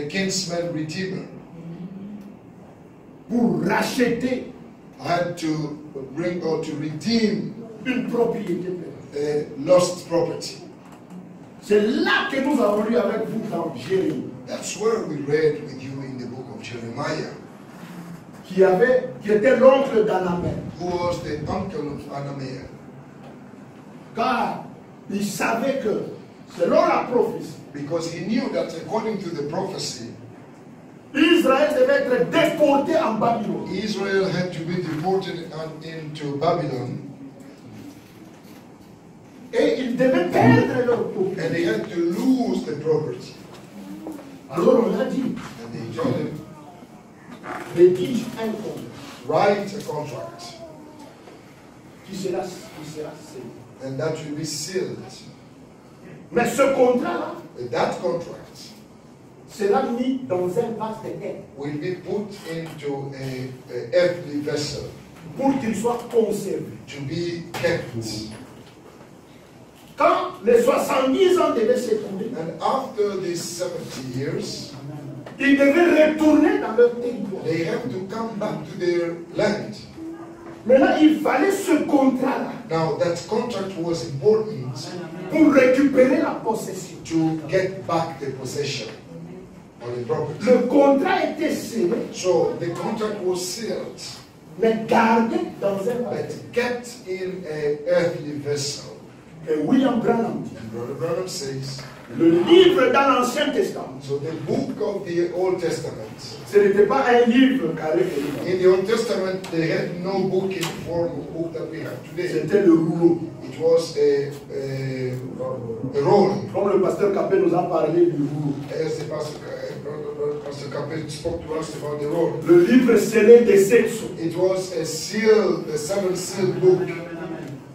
kinsman redeemer Pour racheter had to bring or to redeem une propriété. a lost property. C'est là que nous avons lu avec vous dans Jérémie. That's where we read with you in the book of Jeremiah. Qui était l'oncle d'Anamel. Who was the uncle of Anamel. Car il savait que, selon la prophétie, Because he knew that according to the prophecy, Israël devait être déporté en Babylone. Israel had to be deported into Babylon, Et ils devaient perdre leur propriété. and they had to lose the property. Alors on a dit, And they told him, rédige un contrat write a contract, qui sera scellé. and that will be sealed. Mais ce contrat-là But that contract sera mis dans un vase de terre will be put into a earthly vessel pour qu'il soit conservé. to be kept. Quand les 70 ans devaient s'écouler, And after these 70 years, ils devaient retourner dans leur territoire. they have to come back to their land. Maintenant, il fallait ce contrat-là Now that contract was important pour récupérer la possession. to get back the possession or the property. Le contrat était scellé, So the contract was sealed, mais gardé dans un vase. but kept in an earthly vessel. Et William Branham dit, And Brother Branham says, le livre dans l'Ancien Testament, so the book of the Old Testament, ce n'était pas un livre carré. in the Old Testament, they had no book in the form of book that we have today. C'était le rouleau. It was a roll. Comme le pasteur Capet nous a parlé du rouleau. As the Pastor Capet spoke to us about the roll. Le livre scellé des 7 sceaux. It was a seal, a 7-seal book.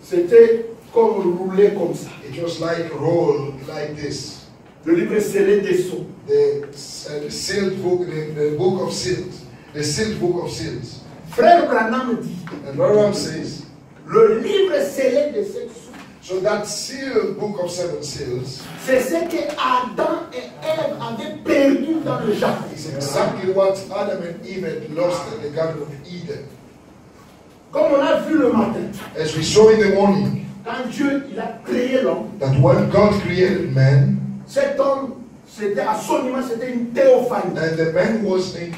C'était comme roulé comme ça. It was like roll, like this. Le livre scellé des sceaux. The sealed book, the book of seals, the sealed book of seals. Frère Branham dit, And Branham says, le livre scellé des 7 sceaux, so that sealed book of 7 seals c'est ce que Adam et Ève avaient perdu dans le jardin. is exactly what Adam and Eve had lost in the Garden of Eden. Comme on a vu le matin, As we saw in the morning, quand Dieu il a créé l'homme, that when God created man, cet homme, c'était à son image, c'était une théophanie. and the man was in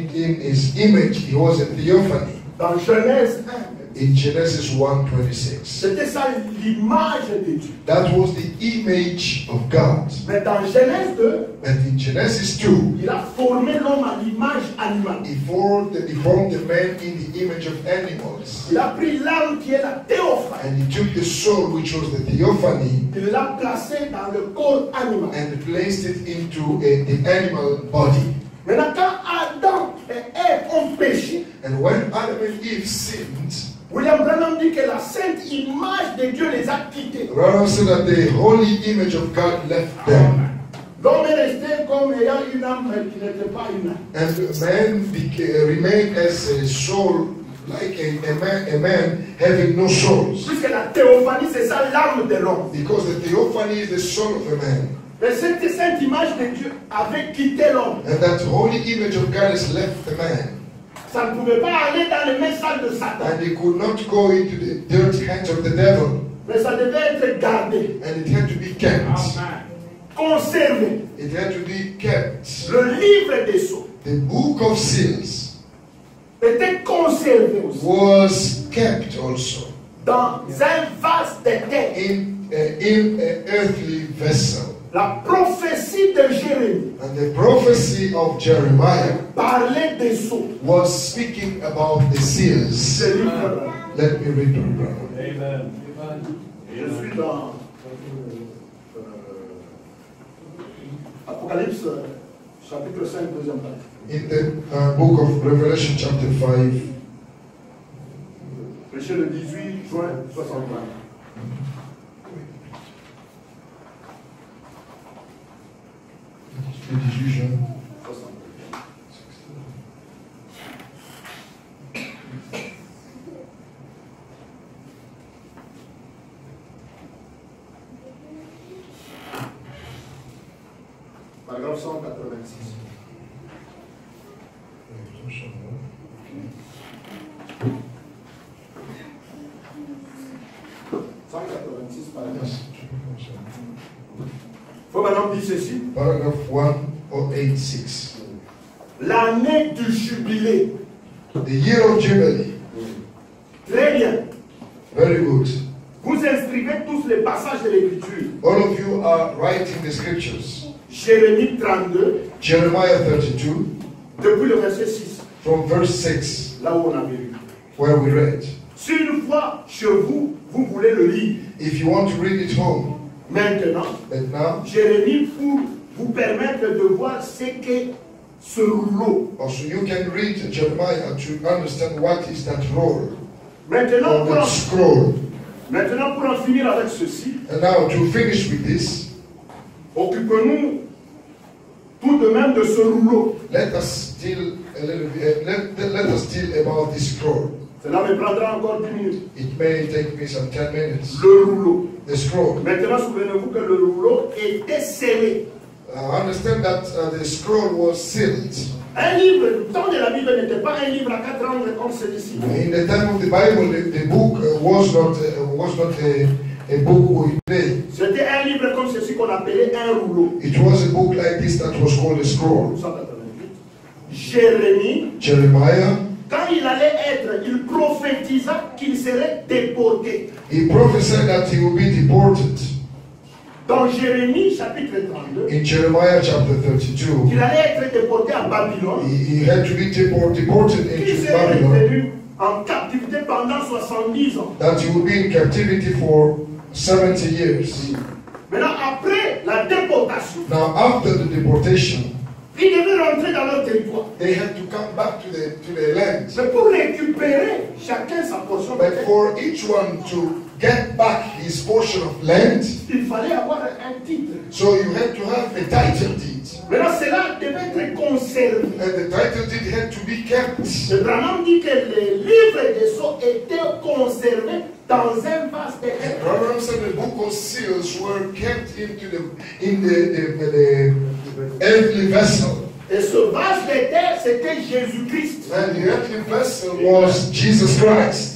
his image, he was a theophany. Dans Genèse 1, In Genesis 1:26. c'était ça l'image de Dieu. That was the image of God. Mais dans Genèse 2, And in Genesis 2, il a formé l'homme à l'image animale. he formed the man in the image of animals. Il a pris l'âme qui est la théophanie. And he took the soul, which was the theophany, Il l'a placé dans le corps animal. and placed it into the animal body. Maintenant, quand Adam et Ève ont péché, And when Adam and Eve sinned, William Branham dit que la sainte image de Dieu les a quittés. Branham said that the holy image of God left them. L'homme est resté comme ayant une âme qui n'était pas une âme. And man remained as a soul, like a man having no souls. Puisque la théophanie, c'est ça l'âme de l'homme. Because the theophany is the soul of a man. Et cette sainte image de Dieu avait quitté l'homme. And that holy image of God has left the man. Ça ne pouvait pas aller dans les mêmes salles de Satan. And it could not go into the dirty hands of the devil. Mais ça devait être gardé, And it had to be kept. conservé. It had to be kept. Le livre des sceaux The book of seals était conservé aussi was kept also dans un vase de terre. in an earthly vessel. La prophétie de Jérémie And the prophecy of Jeremiah parlait des sceaux. was speaking about the seals. Ce livre-là. Let me read it, brother. Amen. Je suis dans Apocalypse chapitre 5, deuxième partie. In the book of Revelation chapter 5, Prêché le 18 juin 61. Le 18 juin. 61. Paragraphe 186. 186 paragraphe. Il faut maintenant dire ceci. Paragraph 1086. L'année du jubilé. The year of Jubilee. Très bien. Very good. Vous inscrivez tous les passages de l'Écriture. All of you are writing the scriptures. Jérémie 32, Jeremiah 32, depuis le verset 6, from verse 6, là où on avait lu. where we read. Si une fois chez vous, vous voulez le lire, If you want to read it home, maintenant, but now, Jérémie pour vous permettre de voir ce qu'est ce rouleau. also you can read Jeremiah to understand what is that roll Maintenant, or pour that en, scroll. maintenant, pour en finir avec ceci, And now to finish with this, occupons-nous tout de même de ce rouleau. let us still a little bit, let us still about this scroll. Cela me prendra encore 10 minutes. It may take me some 10 minutes. Le rouleau. The scroll. Maintenant, souvenez-vous que le rouleau était scellé. Understand that the scroll was sealed. Un livre, le temps de la Bible n'était pas un livre à 4 angles comme celui-ci. In the time of the Bible, the book was not a book with name. C'était un livre comme ceci qu'on appelait un rouleau. It was a book like this that was called a scroll. 188. Jérémie, Jeremiah, quand il allait être, il prophétisa qu'il serait déporté. he prophesied that he would be deported. Dans Jérémie chapitre 32, In Jeremiah chapter 32, qu'il allait être déporté à Babylone, he had to be deported qu'il into serait Babylon, tenu en captivité pendant 70 ans. that he would be in captivity for 70 years. Maintenant, après la déportation, Now, after the deportation, ils devaient rentrer dans leur territoire. they had to come back to the land. Mais pour récupérer chacun sa portion, But for each one to get back his portion of land, il fallait avoir un titre. so you had to have a title deed. Maintenant, cela devait être conservé. And the title deed had to be kept. Le Branham dit que les livres des sceaux étaient conservés dans un vase de terre. Branham said the book of seals were kept in the earthly vessel. Et ce vase de terre, c'était Jésus-Christ. And the earthly vessel was Jesus Christ.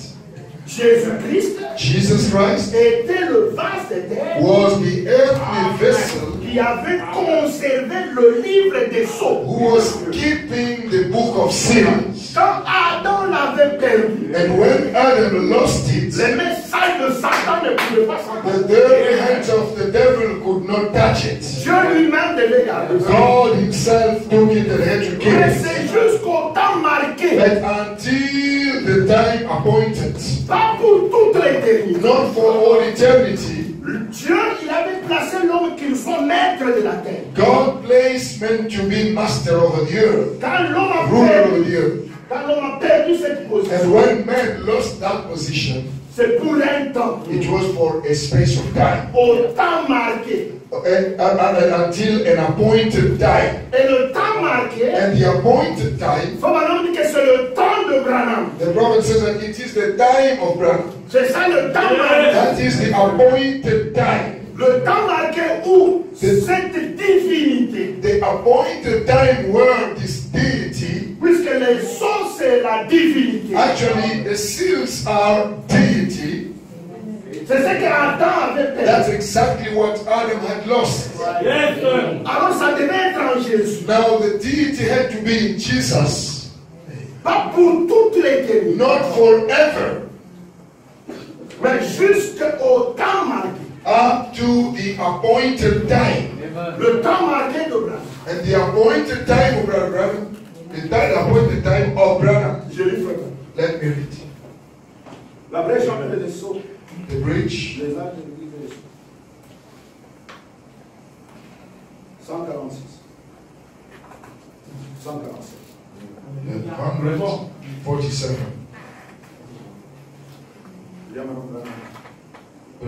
Jesus Christ était le vase de terre was the earthly vessel qui avait conservé le livre des sceaux. who was keeping the book of seals. Quand Adam l'avait perdu, And when Adam lost it, les messages de Satan ne pouvaient pas the s'en dirty hands of the devil could not touch it. Dieu lui-même devait garder ça. God himself took it and had to keep Mais it. c'est jusqu'au temps marqué, But until the time appointed, pas pour toute l'éternité. not for all eternity, Dieu, il avait placé l'homme qu'il soit maître de la terre. God placed men to be master over the earth, Quand l'homme a ruler over perdu, the earth. quand l'homme a perdu cette And position, when man lost that position, c'est pour un temps, it was for a space of time, au temps marqué. until an appointed time. Et le temps marqué, And the appointed time, il faut maintenant dire que c'est le temps de Branham. the prophet says that it is the time of Branham. C'est ça le temps marqué. That is the appointed time. Le temps marqué où cette divinité, The appointed time where this deity, puisque les sceaux c'est la divinité. actually the seals are deity. C'est ce que Adam avait perdu. That's exactly what Adam had lost. Yes, sir. Alors ça devait être en Jésus. Now the deity had to be in Jesus, Pas pour toute l'éternité, not forever, mais jusqu'au temps marqué. up to the appointed time. Le temps marqué de Branham. And the appointed time of Branham, the appointed time of Branham. Je lui ferai. Let me read. La brèche entre les sceaux, The bridge, les âges de l'église des sceaux. 146. 147. 147. Il y a maintenant Branham.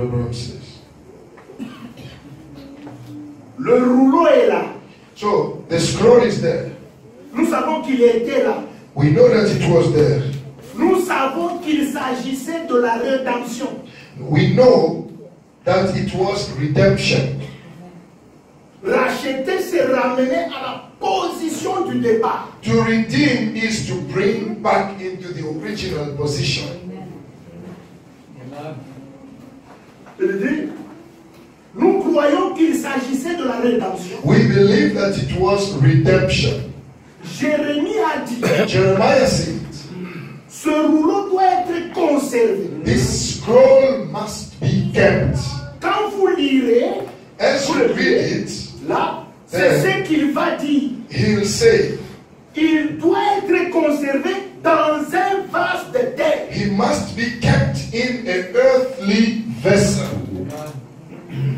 Abraham says. Le rouleau est là. So the scroll is there. Nous savons qu'il était là. We know that it was there. Nous savons qu'il s'agissait de la rédemption. We know that it was redemption. Racheter, c'est ramener à la position du départ. To redeem is to bring back into the original position. Je le dis, nous croyons qu'il s'agissait de la rédemption. We believe that it was redemption. Jérémie a dit, Jeremiah said, ce rouleau doit être conservé. this scroll must be kept. Quand vous lirez, As you read it, là, c'est ce qu'il va dire. he'll say, Il doit être conservé dans un vase de terre. he must be kept in an earthly vessel.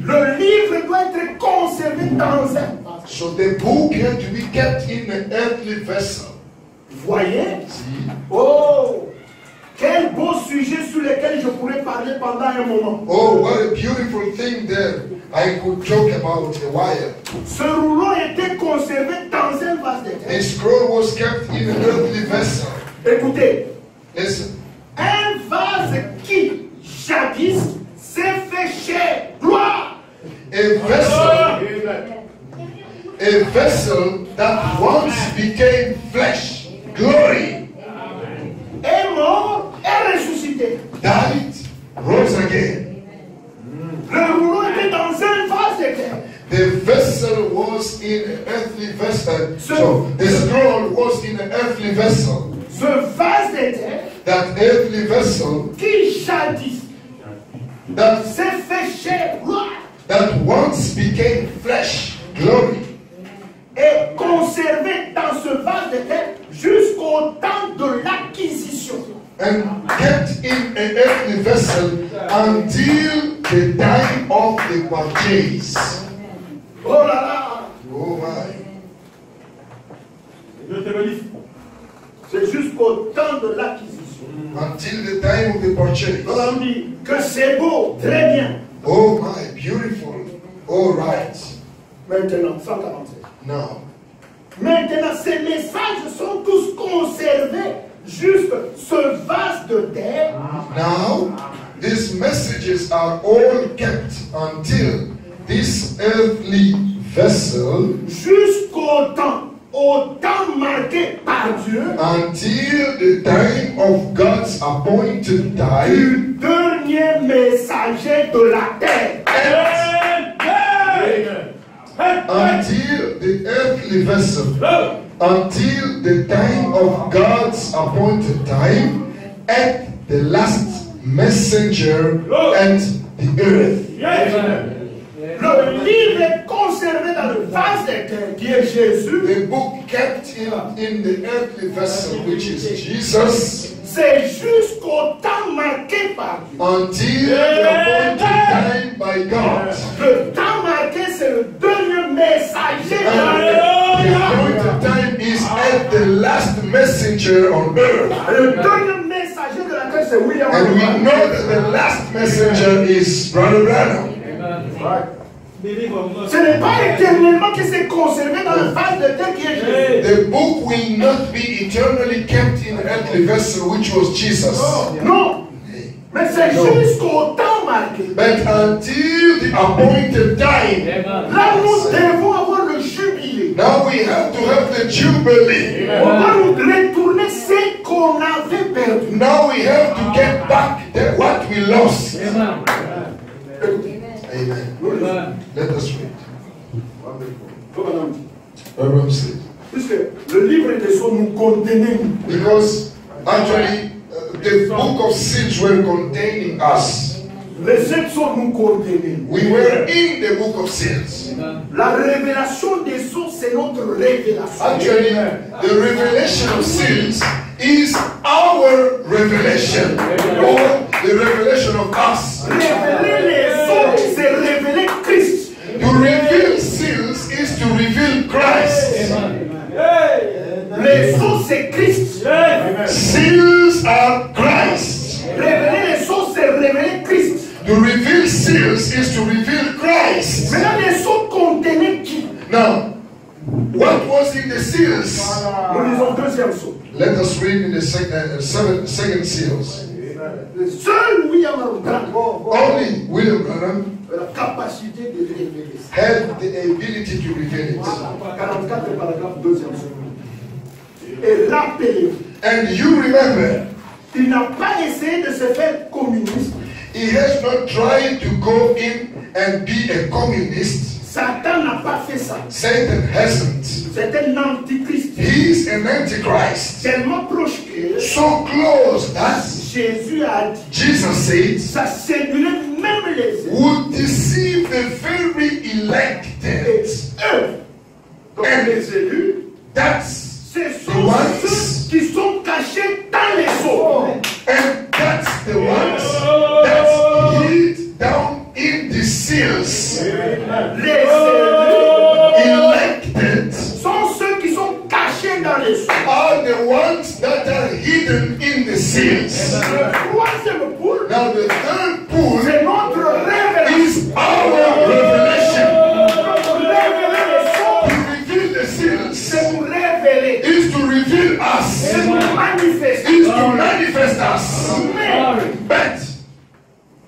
Le livre doit être conservé dans un vase. So the book had to be kept in an earthly vessel. Voyez? See? Oh! Quel beau sujet sur lequel je pourrais parler pendant un moment. Oh, what a beautiful thing there. I could talk about a while. Ce rouleau était conservé dans un vase de The terre. scroll was kept in an earthly vessel. Écoutez, Listen, un vase qui, jadis, s'est fait chair, gloire. a vessel that once became flesh, glory, Est mort et ressuscité. died, rose again. Le rouleau était dans un vase de terre. The vessel was in an earthly vessel. So the scroll was in an earthly vessel. Ce vase de terre That earthly vessel qui jadis that, s'est fait chair, gloire, that once became flesh, glory, est conservé dans ce vase de terre jusqu'au temps de l'acquisition. and kept in an earthly vessel until the time of the purchase. Oh là là, Oh my. je te le dis, c'est jusqu'au temps de l'acquisition. Until the time of the purchase. On dit que c'est beau, très bien. Oh my, beautiful. All right. Maintenant, 147. Now, Maintenant, ces messages sont tous conservés jusque ce vase de terre now, these messages are all kept until this earthly vessel, jusqu'au temps marqué par Dieu until the time of God's appointed time, du dernier messager de la terre. until the earthly vessel, until the time of God's appointed time, at the last messenger and the earth. Le livre est conservé dans le vase de terre qui est Jésus. The book kept in the earthly vessel, which is Jesus, C'est jusqu'au temps marqué par Dieu. until the appointed time by God. Le temps marqué, c'est le dernier messager de And la terre. the appointed time is at the last messenger on earth. Le dernier messager de la terre, c'est William And we Branham. know that the last messenger is Brother Branham. Ce n'est pas éternellement que c'est conservé dans le vase de terre qui est Jésus. The book will not be eternally kept in an earthly vessel, which was Jesus. Non. Mais c'est jusqu'au temps marqué. But until the appointed time, Là, nous devons avoir le jubilé. now we have to have the Jubilee. On va nous retourner ce qu'on avait perdu. Now we have to get back what we lost. Amen. Let us read. Abraham said, Puisque le livre des sceaux nous contenait. because actually the book of sins were containing us. Les sept sceaux nous contenaient. We were in the book of sins. La révélation des sceaux, c'est notre révélation. Actually, the revelation of sins is our revelation, or the revelation of us. Révéler les sceaux, c'est révéler Christ. To reveal sins is to reveal Christ. Les sceaux, c'est Christ. Sins are Christ. Révéler les sceaux, c'est révéler Christ. To reveal seals is to reveal Christ. Maintenant, les sceaux contenaient qui? Now, what was in the seals? Nous lisons deuxième sceau. Let us read in the second seals. Seul William Branham Only William Branham a la capacité de révéler ça. had the ability to reveal it. 44 paragraphe, deuxième sceau. Et rappelez-vous, And you remember, il n'a pas essayé de se faire communiste. he has not tried to go in and be a communist. Satan n'a pas fait ça. Satan hasn't. C'est un antichrist. He is an antichrist. Tellement proche que So close that Jésus a dit, Jesus said, ça séduirait même les élus. would deceive the very elected. Eux, donc And les élus, That's ce the sont ones, ceux qui sont cachés dans les eaux. and that's the ones that's hid down in the seals. Les élus Elected sont ceux qui sont cachés dans les eaux. are the ones that are hidden in the seals. Le troisième poule, Now the third pool c'est notre révélation. is our revelation. Révéler les eaux, To reveal the seals c'est nous révéler. is to reveal us, C'est nous manifester. is to manifest us. Mais But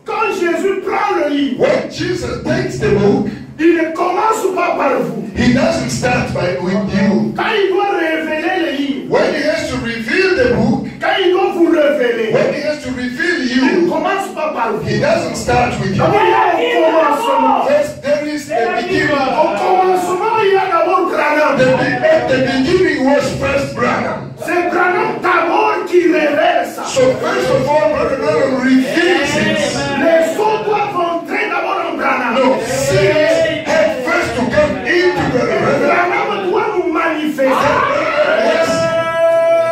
quand Jésus prend le livre, when Jesus takes the book, il ne commence pas par vous. he doesn't start with you. Quand il doit révéler le livre, When he has to reveal the book, quand il doit vous révéler, when he has to reveal il ne you, commence pas par vous. he doesn't start with Il y you. a un commencement. First, there is a beginning. Au commencement, il y a d'abord Branham. At the beginning was first Branham. C'est Branham d'abord qui révèle ça. So first of all, Brother Branham reveals it. Les autres doivent entrer d'abord en Branham. No, seals had first to come into Brother Branham. Branham doit nous manifester. Yes.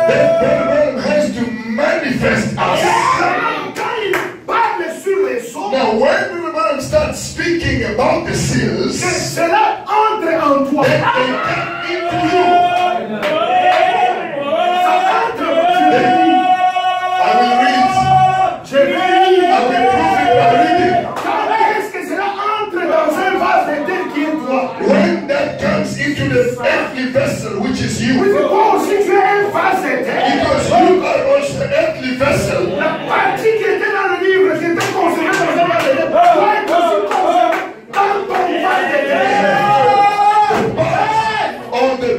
Then Brother Branham has to manifest us. Branham, quand il parle sur les eaux, Now, when Brother Branham starts speaking about the seals, cela entre en toi. then they come into you. Ça entre en toi. I will read. Je vais lire. I will prove it by reading. Quand est-ce que cela entre dans un vase de terre qui est toi? When that comes into the earthly vessel, which is Oui, you, toi aussi tu es un vase de terre. because you are also an earthly vessel. La partie qui était dans le livre, qui était conservée dans un vase de terre, doit être aussi conservée dans ton vase de terre. On the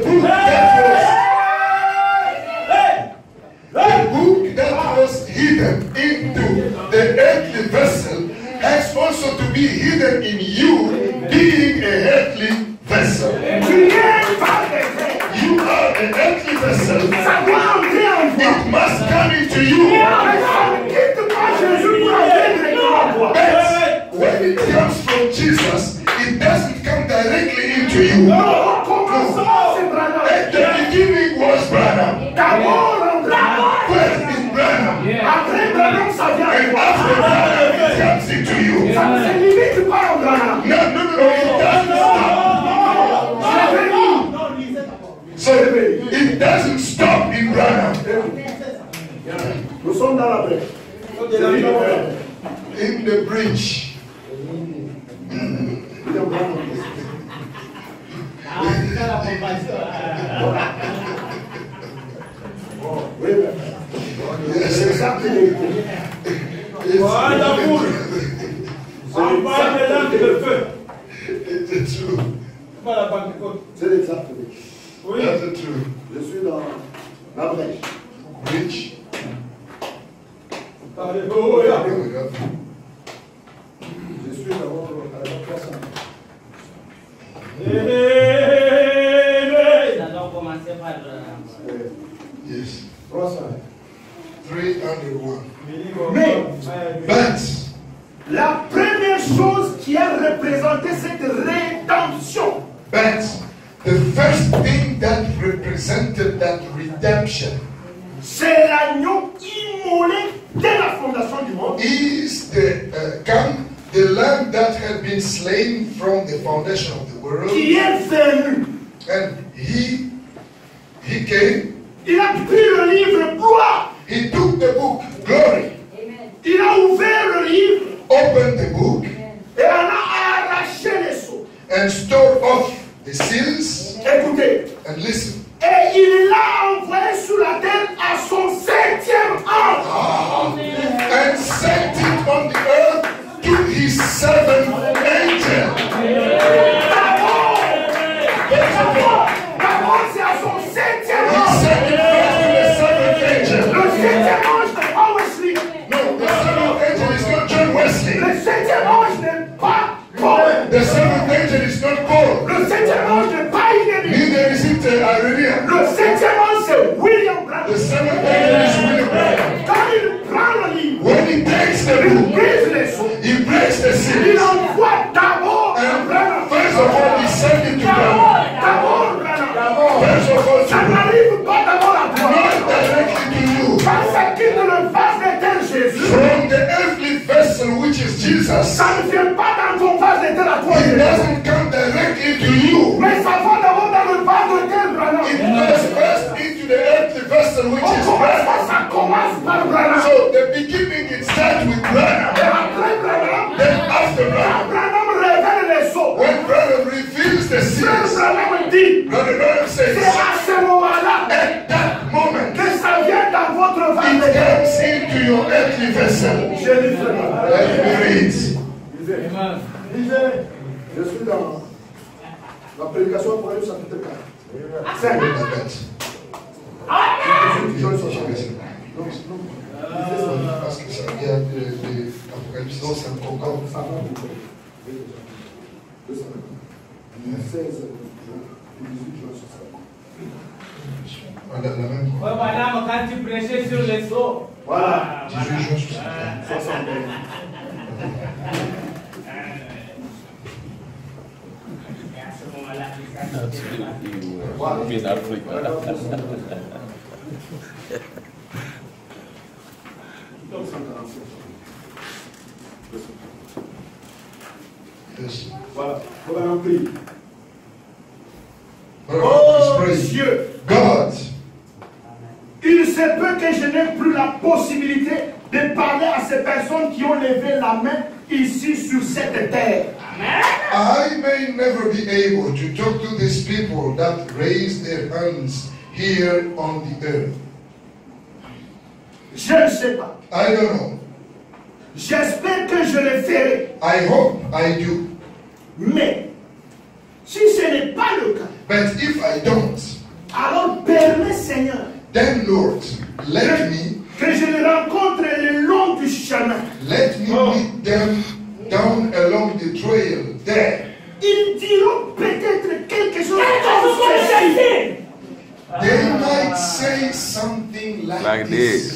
book that was hidden into the earthly vessel has also to be hidden in you, being a earthly vessel. Tu es un vase de terre. You are an earthly vessel. Ça doit entrer en toi. It must come into you. Mais ça ne quitte pas Jésus pour entrer directement en toi. But when it comes from Jesus, it doesn't come directly into you. Au commencement, c'est Branham. At the beginning was Branham. D'abord en Branham. First is Branham. Après Branham, ça vient And en toi. after Branham, it comes into you. Ça ne se limite pas en Branham. No, it doesn't stop. Je vais lire. So it doesn't stop in Branham. Nous sommes dans la brèche. In the bridge. Oui, mais Yes. c'est ça qui est. Voilà, boule. On parle de l'âme de feu. It's the truth. Pas la Pentecôte. C'est l'exact. Oui. That's the truth. Je suis dans la brèche. Bridge. Alléluia. Je suis d'abord à la 300. Ça doit commencer par. Yes. 300. 301. Mais But la première chose qui a représenté cette rédemption, the first thing that represented that redemption c'est l'agneau immolé dès la fondation du monde, is the lamb that had been slain from the foundation of the world, qui est venu. and he came, Il a pris le livre gloire. he took the book, glory, Il a ouvert le livre. opened the book, the seals, Écoutez. and listen. Et il l'a envoyé sur la terre à son 7e ange. And sent it on the earth to his 7th angel. D'abord, c'est à son 7e He ange. sent it first to the 7th angel. Le 7e ange n'est pas Wesley. No, the 7th angel is not John Wesley. Le 7e ange n'est pas Paul. The 7th angel is not Paul. Le 7e ange n'est pas Inédit. Neither is it Irenaeus. Le 7e ange, c'est William Branham. The 7th angel is William Branham. Quand il prend le livre, When he takes the il book, brise les sceaux. he breaks the Il seals. envoie d'abord And Branham. first of all, he sent it to Branham. D'abord Branham. First of all, Ça to n'arrive pas d'abord à toi. not directly to you. Parce qu'il ne le vase d'éther Jésus. From the earthly vessel, which is Jesus, Ça ne vient pas dans ton vase d'éther à toi. it doesn't come directly to you. Mais ça va d'abord dans le vase d'éther Branham. It goes first into the earthly vessel, which is Branham. Ça commence par Branham. So the beginning, it starts with Et Branham. après Branham, Then after Branham, Branham révèle les sceaux. when Branham reveals the Frère seals, Branham dit, Brother Branham c'est says, à ce moment-là at that moment, que ça vient dans votre vase it d'éther. comes into your earthly vessel. Je lis frère. Let me read. Lisez. Je suis dans la prédication pour le chapitre 4. 5. Look at that. Parce que ça vient de l'Apocalypse, donc c'est un concorde. Ça va. 16, 18, Voilà, la même. Ouais, madame, quand tu prêchais sur les seaux. Voilà. 18 juin 61. In Africa. Yes. Voilà. Voilà un prix. Oh, praise Dieu. God. Il se peut que je n'ai plus la possibilité de parler à ces personnes qui ont levé la main ici sur cette terre. I may never be able to talk to these people that raise their hands here on the earth. Je ne sais pas. I don't know. J'espère que je le ferai. I hope I do. Mais, si ce n'est pas le cas, But if I don't, alors permets, Seigneur, then Lord, let me que je les rencontre le long du chemin. meet them down along the trail there. Ils diront peut-être quelque chose comme ceci. They might say something like this.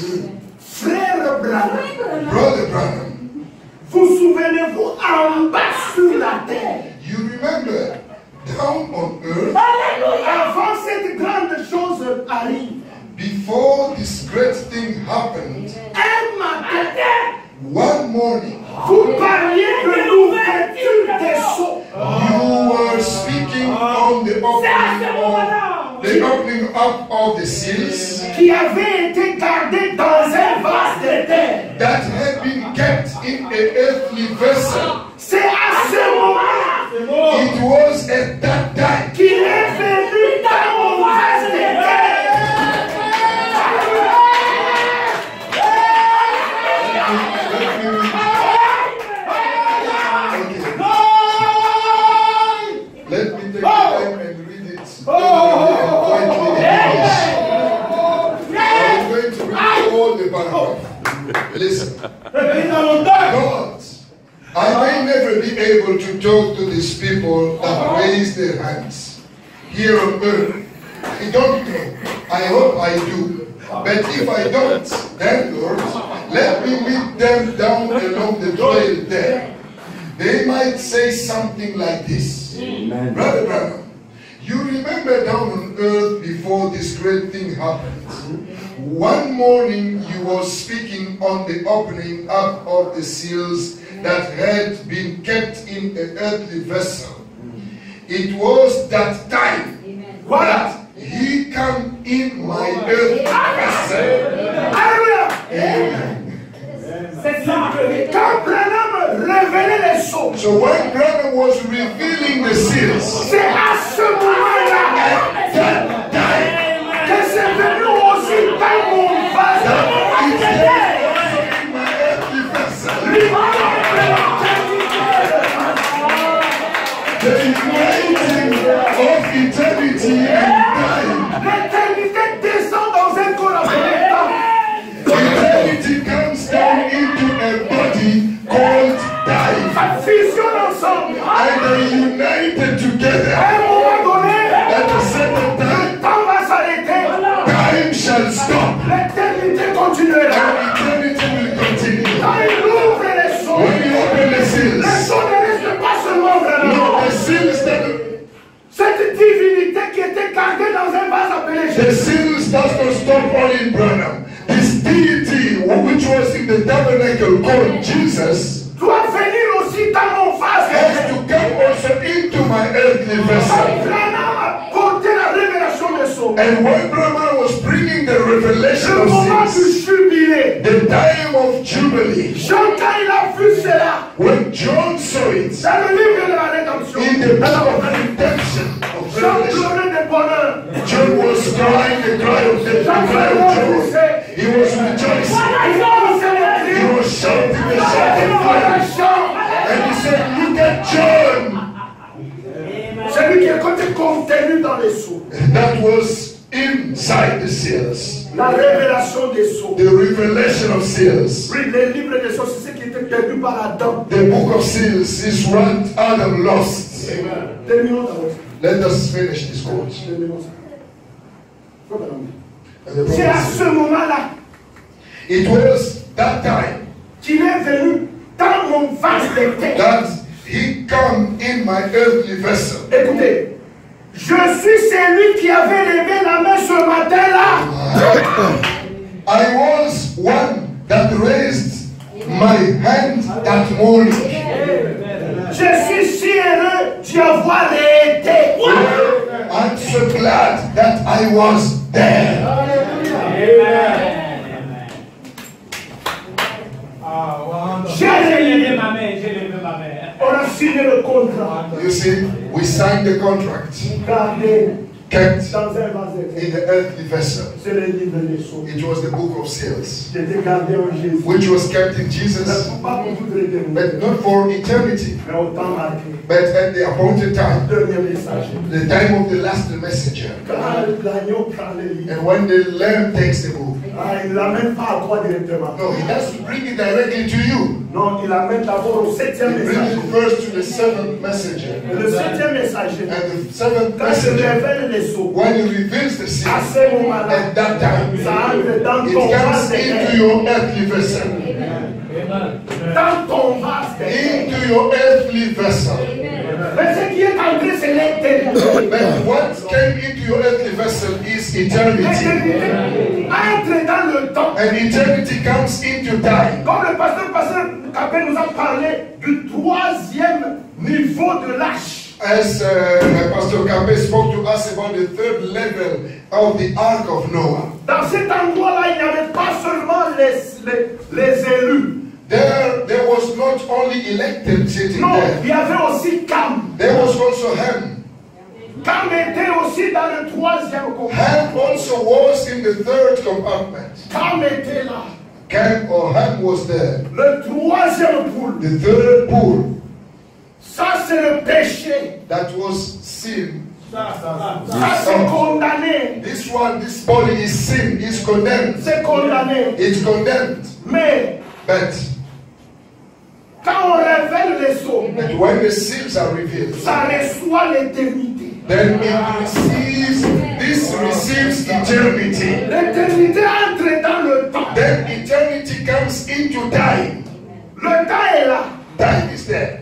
Frère Branham, Brother Branham, vous souvenez-vous en bas sur la terre, you remember down on earth, avant cette grande chose arrive, before this great thing happened, un matin, one morning, vous parliez de l'ouverture des sceaux. you were speaking on the opening up of the seals Qui avait été gardé dans un vase de terre. that had been kept in an earthly vessel. C'est à ce moment It was at that time qu'il est venu dans mon vase de terre. Let me take time and read it quietly in English. I'm going to read all the paragraph. Listen. God, I may never be able to talk to these people that raise their hands here on earth. I don't know. I hope I do. But if I don't, then Lord, let me meet them down along the trail there. They might say something like this. Amen. Brother Branham, you remember down on earth before this great thing happened. One morning you were speaking on the opening up of the seals that had been kept in an earthly vessel. It was that time that he came in my earthly vessel. Alléluia. Amen. C'est ça. Quand Branham révélait les sceaux, So when Branham was revealing the seals, c'est à ce moment-là that time, que c'est venu aussi dans mon vase. in my earthly vessel, the uniting of eternity and time. L'éternité descend dans un corps appelé. Eternity comes down into a body called time. Ça fusionne ensemble. And they united together. À un moment donné, At a certain time, le temps va s'arrêter. time shall stop. L'éternité continuera. And eternity will continue. Quand il ouvre les sceaux, When you open the les seals, sceaux ne restent pas seulement no, vraiment. the seals that Cette divinité qui était gardée dans un vase appelé the Jésus. seals does not stop only in Branham. This deity which was in the tabernacle called Jesus Doit venir aussi dans mon vase. has to come also into my earthly vessel. Branham a porté la révélation des sceaux. And when Brahman was bringing the revelation Le of moment du seals, jubilé. the time of Jubilee, Jean, quand il a vu cela, when John saw it dans le livre de la rédemption, in the book of redemption of Jean Revelation, pleurait de bonheur. John was crying the cry of death, the cry of joy. He was rejoicing. He was shouting the shout of joy. And he said, look at John. Celui qui est côté contenu dans les sceaux. That was inside the seals. La révélation des sceaux. The revelation of seals. Oui, les livres des sceaux, c'est ce qui était perdu par Adam. The book of seals is what Adam lost. Terminons d'abord. Let us finish this course. Terminons ça. And the C'est à prophet ce moment-là It was that time qu'il est venu dans mon vase de terre. that he come in my earthly vessel. Écoutez, je suis celui qui avait levé la main ce matin-là. I was one that raised my hand that morning. Je suis si heureux d'y avoir été. I'm so glad that I was there. J'ai levé ma main. On a signé le contrat. You see, we signed the contract, Gardé kept dans un vase de terre. in the earthly vessel. C'est le livre des sceaux. It was the book of seals, J'étais gardé en Jésus. which was kept in Jesus, Pas pour toute l'éternité, but not for eternity, mais au temps marqué. but at the appointed time, Dernier message. the time of the last messenger. Quand l'agneau prend le livre, And when the lamb takes the book, il ne l'amène pas à toi directement. no, he has to bring it directly to you. Non, il l'amène d'abord au He septième brings message. it first to the seventh messenger. Le septième messager, And the seventh quand il messenger, révèle les sceaux, when he reveals the à seal, ce moment-là, at that time, ça entre dans it ton vase comes de into terre. your earthly vessel. Dans ton vase de terre. Into your earthly vessel. Mais ce qui est entré, c'est l'éternité. But what came into your earthly vessel is eternity. L'éternité entre dans le temps. And eternity comes into time. Comme le pasteur Capel nous a parlé du troisième niveau de l'âge. As Pastor Kambe spoke to us about the third level of the Ark of Noah. Dans cet endroit-là, il n'y avait pas seulement les élus. There was not only elected sitting Non, there. il y avait aussi Cam. There was also Ham. Cam était aussi dans le troisième compartiment. Ham also was in the third compartment. Cam était là. Ham was there. Le troisième poule. The third pool, Ça, c'est le péché. that was sin. Ça, c'est condamné. This one, this body is sin, is condemned. C'est condamné. It's condemned. Mais But quand on révèle les sceaux, when the sins are revealed, ça reçoit l'éternité. then this receives eternity. L'éternité entre dans le temps. Then eternity comes into time. Le temps est là. Time is there.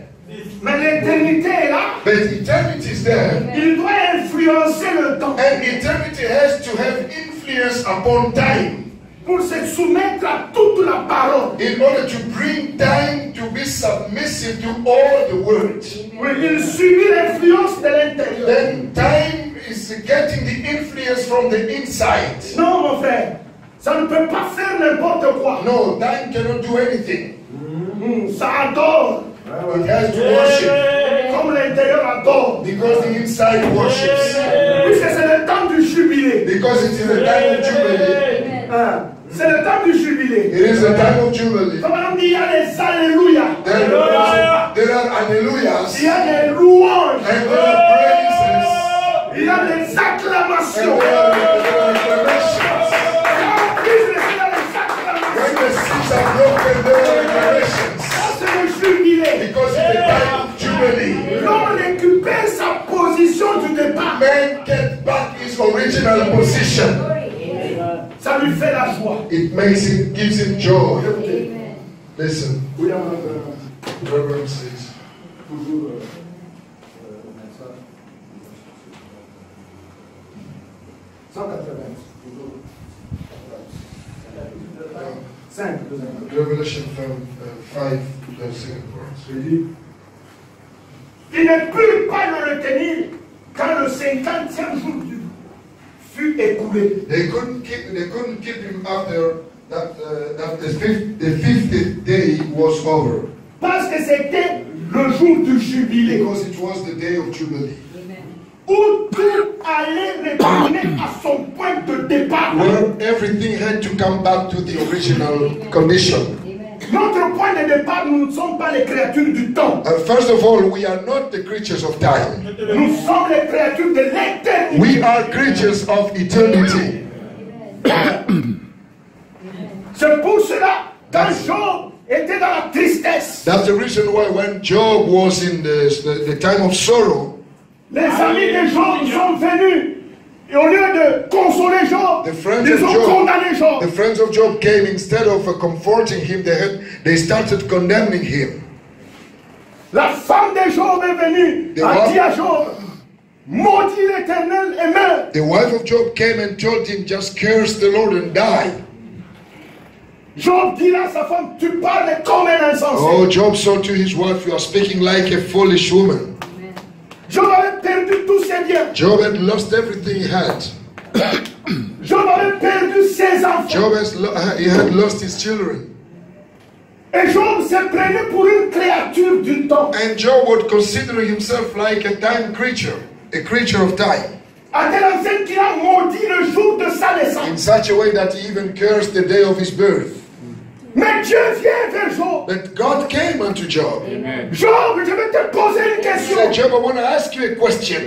Mais l'éternité est là. But eternity is there. Il doit influencer le temps And eternity has to have influence upon time pour se soumettre à toute la parole. in order to bring time to be submissive to all the word. Oui, il subit l'influence de l'intérieur. Then time is getting the influence from the inside. Non, mon frère, ça ne peut pas faire n'importe quoi. No, time cannot do anything. Ça adore. It has to worship. Comme l'intérieur adore. Because the inside worships. Puisque c'est le temps du jubilé. Because it is the time of Jubilee. C'est le temps du jubilé. It is the time of Jubilee. Comme on dit, il y a les alléluia. There are hallelujahs. Il y a les louanges. And there are praises. Il y a les acclamations. And there are acclamations. When the seas are broken, there are acclamations. C'est le jubilé. Because it's the time of Jubilee. L'homme récupère sa position du départ. Man gets back his original position. Ça lui fait la joie. It gives him joy. Listen. Reverend says. Toujours. 5. Revelation 5, the second verse. Il ne put pas le retenir quand le 50e jour fut écoulé. They couldn't keep him after that the 50th day was over. Parce que c'était le jour du jubilé. Because it was the day of Jubilee. Où tout allait retourner à son point de départ. Where everything had to come back to the original condition. Notre point de départ, nous ne sommes pas les créatures du temps. First of all, we are not the creatures of time. Nous sommes les créatures de l'éternité. We are creatures of eternity. C'est pour cela quand Job était dans la tristesse. That's the reason why when Job was in the time of sorrow, les amis de Job sont venus. Et au lieu de consoler Job, ils ont condamné Job. The friends of Job came, instead of comforting him, they started condemning him. La femme de Job est venue, a dit à Job, maudit l'Éternel et meurs. The wife of Job came and told him, just curse the Lord and die. Job dit à sa femme, tu parles comme un insensé. Oh, Job said to his wife, you are speaking like a foolish woman. Job avait perdu tous ses biens. Job had lost everything he had. Job avait perdu ses enfants. Job he had lost his children. Et Job se prenait pour une créature du temps. And Job would consider himself like a time creature, a creature of time. À tel enseigne qu'il a maudit le jour de sa naissance. In such a way that he even cursed the day of his birth. Mais Dieu vient vers Job. But God came unto Job. Amen. Job, je vais te poser une question. He said, Job, I want to ask you a question.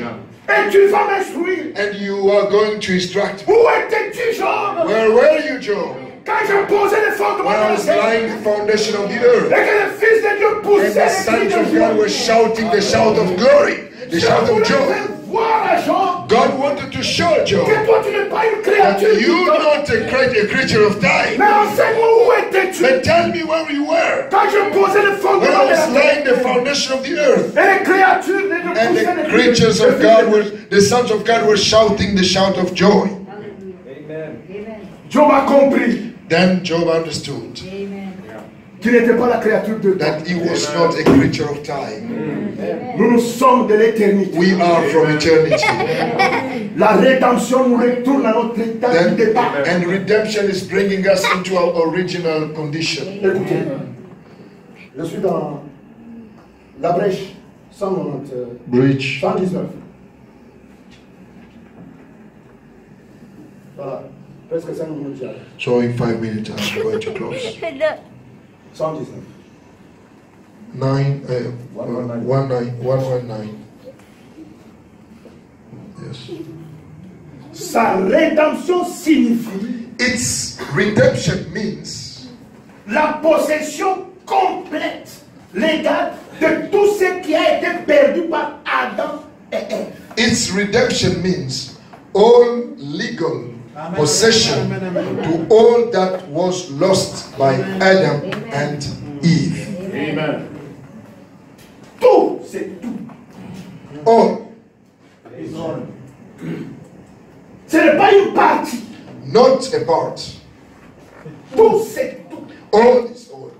Et tu vas m'instruire. And you are going to instruct me. Où étais-tu, Job? Where were you, Job? Quand je posais les fondements When de I la was terre. lying the foundation of the earth. Et que les fils de Dieu And poussaient the les sons cris de of God were joie. shouting the shout of glory, the shout of joy. Voir à Job God wanted to show Job que toi tu n'es pas une that créature du you're temps. not a creature of time. Mais enseigne-moi où étais-tu? But tell me where you were. Quand je posais les When fondements I de was la laying terre. the foundation of the earth. Et les créatures de Dieu And poussaient the les cris creatures de of God were, the sons of God were shouting the shout of joy. Job a compris Then Job understood qu'il n'était pas la créature de temps. that he was not a creature of time. Nous sommes de l'éternité. We are from eternity. La rédemption nous retourne à notre état du départ. And redemption is bringing us into our original condition. Écoutez, je suis dans la brèche 119. Bridge. Voilà, presque 5 minutes j'arrive. So in 5 minutes I'm going to close. 119. 119. Yes. Sa rédemption signifie Its redemption means la possession complète, légale, de tout ce qui a été perdu par Adam et Ève. its redemption means all legal possession to all that was lost by Adam and Eve. Amen. Tout, c'est tout. All, Ce n'est pas une partie. not a part. Tout, c'est tout. All is all.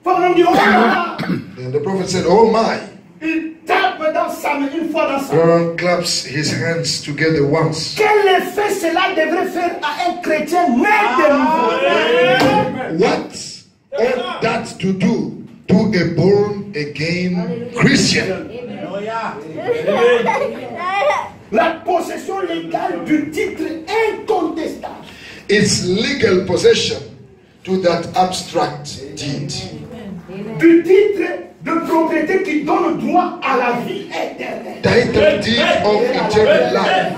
Faut qu'on dise, oh là, Then the prophet said, oh my. il tape dans sa main, une fois dans sa main. Aaron claps his hands together once. Quel effet cela devrait faire à un chrétien né de nouveau? What ought that to do to a born-again Christian. La possession légale du titre incontestable. It's legal possession to that abstract deed. Du titre de propriété qui donne droit à la vie éternelle. Title deed of eternal life.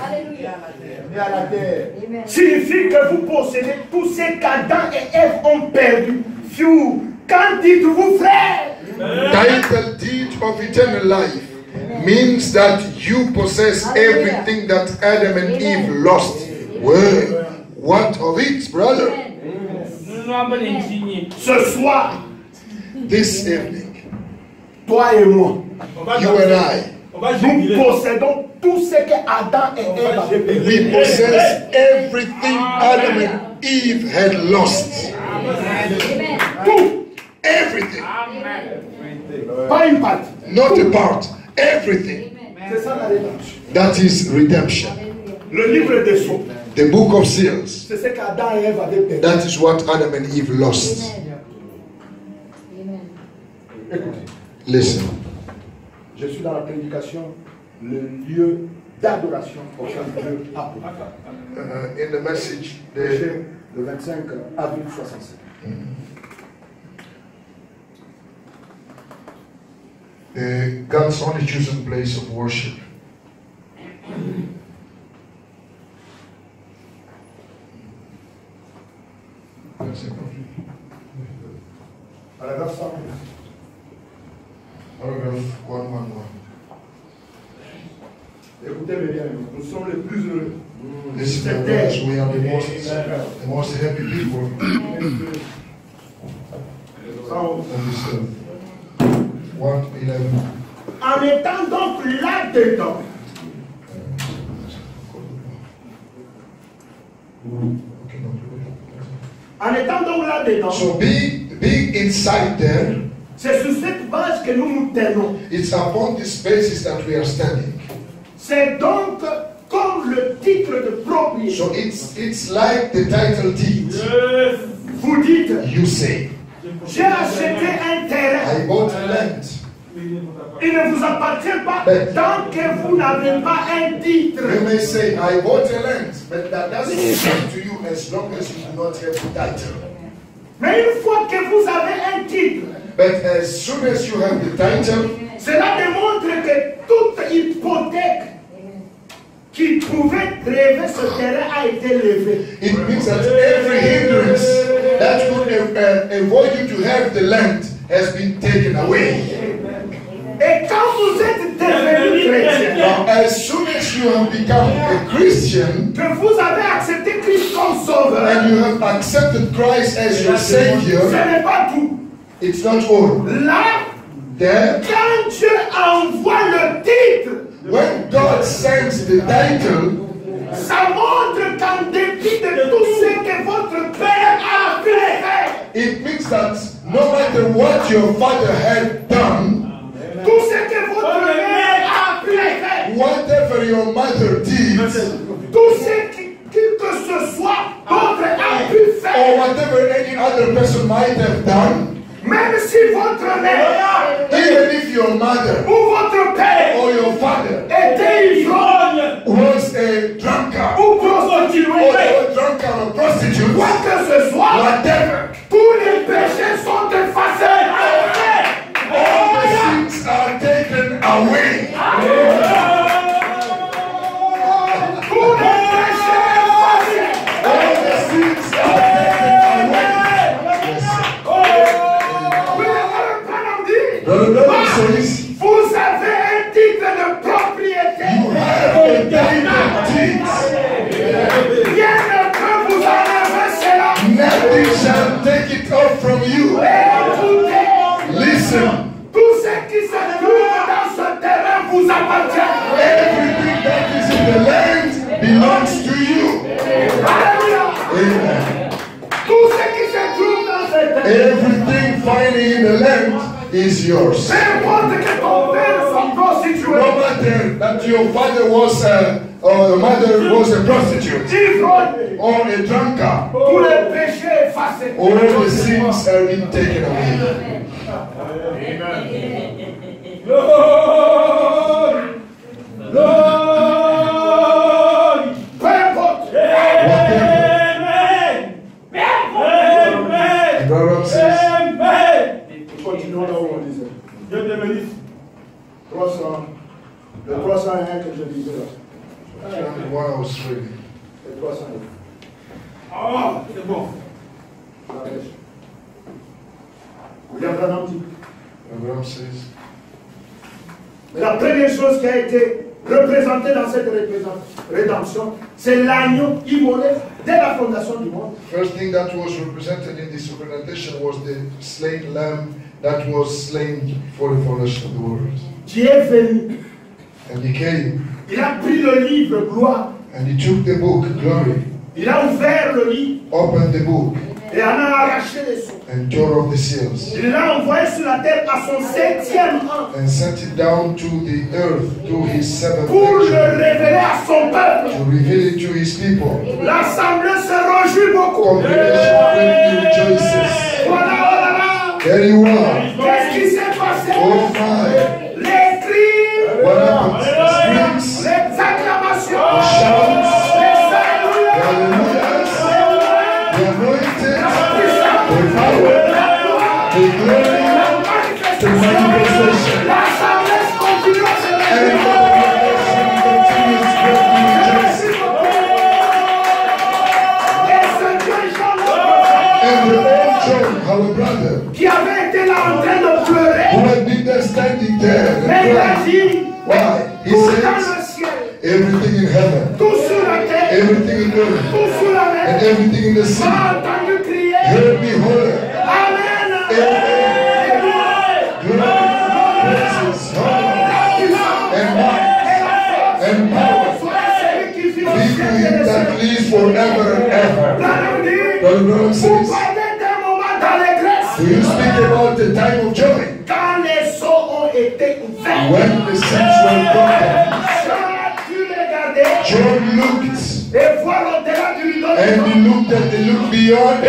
Et à la terre. Signifie que vous possédez tout ce qu'Adam et Ève ont perdu. Qu'en dites-vous, frère? Title deed of eternal life means that you possess everything that Adam and Eve lost. Well, what of it, brother? Ce soir, This evening, toi et moi, you and I, nous possédons tout ce que Adam et Ève avaient perdu. we possess everything Adam and Eve had lost. Tout, Everything. pas une partie. Not a part. Everything. C'est ça la rédemption. That is redemption. Le livre des sceaux, The book of seals. c'est ce qu'Adam et Ève avaient perdu. That is what Adam and Eve lost. Écoutez, Listen. je suis dans la prédication, le lieu d'adoration auquel Dieu a pour In the message, le 25 avril 65. God's only chosen place of worship. Paragraphe 100. Paragraph 111. Écoutez-moi bien, nous sommes les plus heureux. Listen, brothers, we are the most happy people on this earth. 111. En étant donc là-dedans, en étant donc là-dedans, So being inside there, c'est sur cette base que nous nous tenons. it's upon this basis that we are standing. C'est donc comme le titre de propriété. So it's like the title deed. Vous dites, You say, j'ai acheté un terrain. I bought a land. Il ne vous appartient pas tant que vous n'avez pas un titre. You may say, I bought a land, but that doesn't belong to you as long as you do not have the title. Mais une fois que vous avez un titre, But as soon as you have the title, cela démontre que toute hypothèque qui pouvait rêver ce terrain a été levée. it means that every hindrance that could avoid you to have the land has been taken away. Et quand vous êtes devenu chrétien, Now, as soon as you have become a Christian que vous avez accepté Christ comme sauveur, and you have accepted Christ as your ce Savior, n'est pas tout. it's not all. Là, There, quand Dieu envoie le titre, when God sends the title, ça montre qu'en dépit de tout ce que votre père a fait, it means that no matter what your father had done, tout ce que votre mère a fait, whatever your mother did, tout ce que ce soit d'autre a pu or faire, whatever any other person might have done, même si votre mère even if your mother ou votre père or your father était ivrogne was a drunkard ou prostituée, or a drunkard or prostitute, quoi que ce soit, whatever, tous les péchés sont effacés. all the sins are taken away. Tous les péchés effacés. All the sins are taken away. Oui, on va dire. Brother, brother, says, Vous avez un titre de propriété. you have a title deed. Rien ne peut vous enlever cela. Nothing shall take it off from you. Écoutez, Listen, tout ce qui se trouve dans ce terrain vous appartient. everything that is in the land belongs to you. Alléluia. Amen. Tout ce qui se trouve dans ce terrain. Everything finding in the land is yours. Peu importe que ton père soit prostitué, No matter that your father was or your mother was a prostitute ivrogne, or a drunkard, tous les péchés effacés. all the sins have been taken away. Glory. Glory. Peu importe. Amen. Amen. Abraham says, Amen. Continuons là où on disait. Dieu te bénisse. 300. Le 301 que je disais là. the one I was reading. Le 301. Ah, c'est bon. La pêche. William Branham dit. Abraham says, Mais la première chose qui a été représentée dans cette rédemption, c'est l'agneau immolé dès la fondation du monde. first thing that was represented in this representation was the slain lamb that was slain for the foundation of the world. Dieu est venu. And he came, Il a pris le livre gloire. and he took the book, glory, Il a ouvert le livre opened the book, et en a arraché les sceaux. and tore off the seals, Il l'a envoyé sur la terre à son 7e ange and sent it down to the earth through his seventh pour le angel, révéler à son peuple. to reveal it to his people. L'assemblée se réjouit beaucoup. Congregation greatly rejoices. Voilà, oh là là. There you are. Qu'est-ce qui s'est passé? Oh my. Les cris, What happened? The screams, les acclamations, the shouts, les the alléluia, hallelujahs, the anointing, la puissance, the power, the glory, la the manifestation. L'assemblée continue à se And the réjouir. congregation continues greatly rejoicing. Et ce Dieu Jean, And the old John, our brother, qui avait été là en train de pleurer, who had been there standing there and mais il a crying. dit, Why? He tout dans says, le ciel, everything in heaven, tout sur la terre, everything in earth, tout sur la and mer, everything in the sea, a entendu crier, heard me holler. Amen, Glory, praises, honor, and might, and power soit celui qui vit au be to ciel et him le that ciel. lives forever and ever. Branham dit, Brother Brown vous says, parlez d'un moment d'allégresse do you speak about the time of joy? quand les seaux ont été ouverts. When the seals were broken, Jean a dû regarder John looked, et voir au-delà du rideau and he looked beyond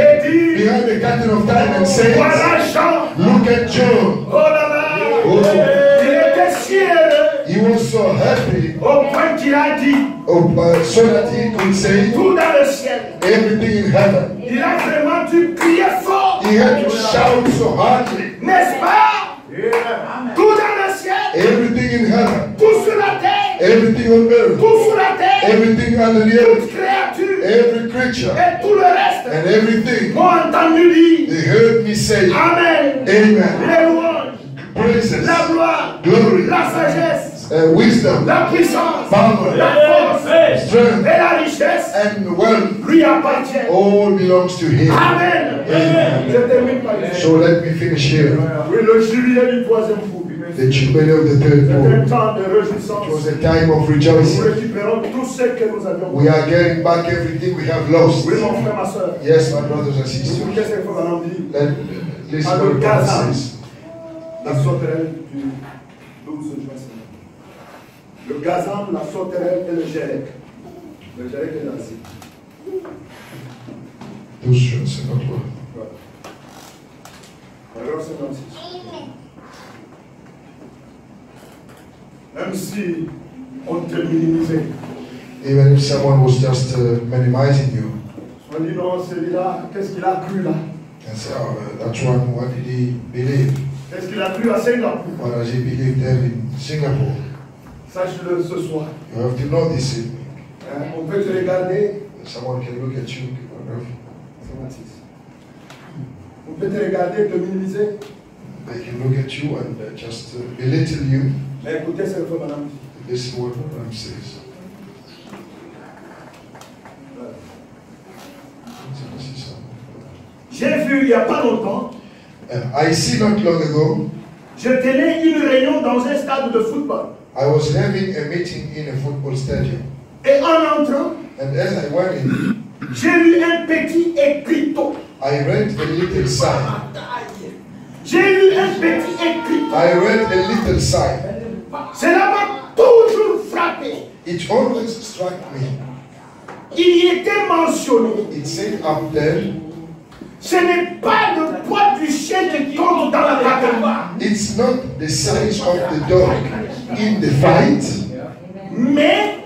the curtain of time and said, Voilà Jean. look at John. Oh là là. Oh, Il était si heureux he was so happy au point qu'il a dit so that he could say tout dans le ciel. everything in heaven. Il a vraiment dû crier fort, He had to shout so hardly, n'est-ce pas? Tout dans le ciel, everything in heaven, tout sur la terre, everything on earth, tout sur la terre, everything under the toute earth, créature every creature, et tout le reste and everything. m'ont entendu dire They heard me say, Amen. Amen. Les louanges, Praises, la gloire, glory, la sagesse, wisdom, la puissance, power, la force strength, et la richesse and wealth lui appartiennent. all belongs to him. Amen. Amen. Je termine par ici. So let me finish here. Oui, le jubilé du troisième groupe. The jubilee of the third C'était un book. temps de It réjouissance. was a time of Nous rejoicing. récupérons tout ce que nous avions. We are getting back everything we have lost. Oui, mon frère, ma soeur. Yes, my brothers and sisters. Qu'est-ce que Frère Branham dit? Listen to what God says. La sauterelle du 12 juin. Le gazan, la sauterelle et le gérec. Le gérec est l'Asie. 12 juin 53. Alors 56. Même si on te minimisait, Even if someone was just minimizing you on dit non, celui-là, qu'est-ce qu'il a cru là? and say, oh, that one, what did he believe? Qu'est-ce qu'il a cru à Singapour? What does he believe there in Singapore? Sache-le ce soir. You have to know this evening. Hein? On peut te regarder. Someone can look at you. 56. On peut te regarder et te minimiser. They can look at you and just belittle you. Mais écoutez, c'est le frère Madame. Listen what Ram says. J'ai vu il n'y a pas longtemps, I see not long ago, je tenais une réunion dans un stade de football. I was having a meeting in a football stadium. Et en entrant, And as I went in, j'ai lu un petit écriteau. I read a little sign. J'ai lu un petit écriteau. I read a little sign. Cela m'a toujours frappé. It always struck me. Il y était mentionné. It said up there, Ce n'est pas le poids du du chien qui compte dans la bataille. It's not the size of the dog in the fight, mais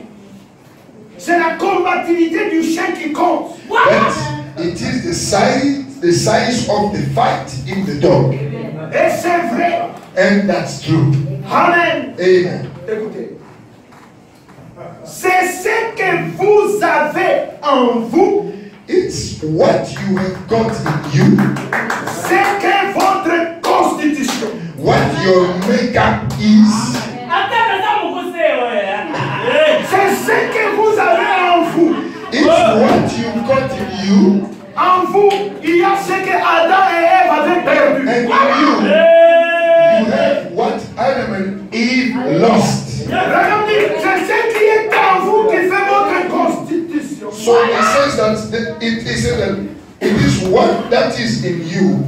c'est la combativité du chien qui compte. but it is the size of the fight in the dog. Et c'est vrai. And that's true. Amen. Amen. Écoutez. C'est ce que vous avez en vous. It's what you have got in you, C'est que votre constitution. what your makeup is. C'est ce que vous avez en vous. It's what you've got in you, En vous, il y a ce que Adam et Ève avaient perdu. and in you, you have what Adam and Eve lost. Regardez, c'est ce qui est en vous qui fait votre constitution. So it says that it is what that is in you,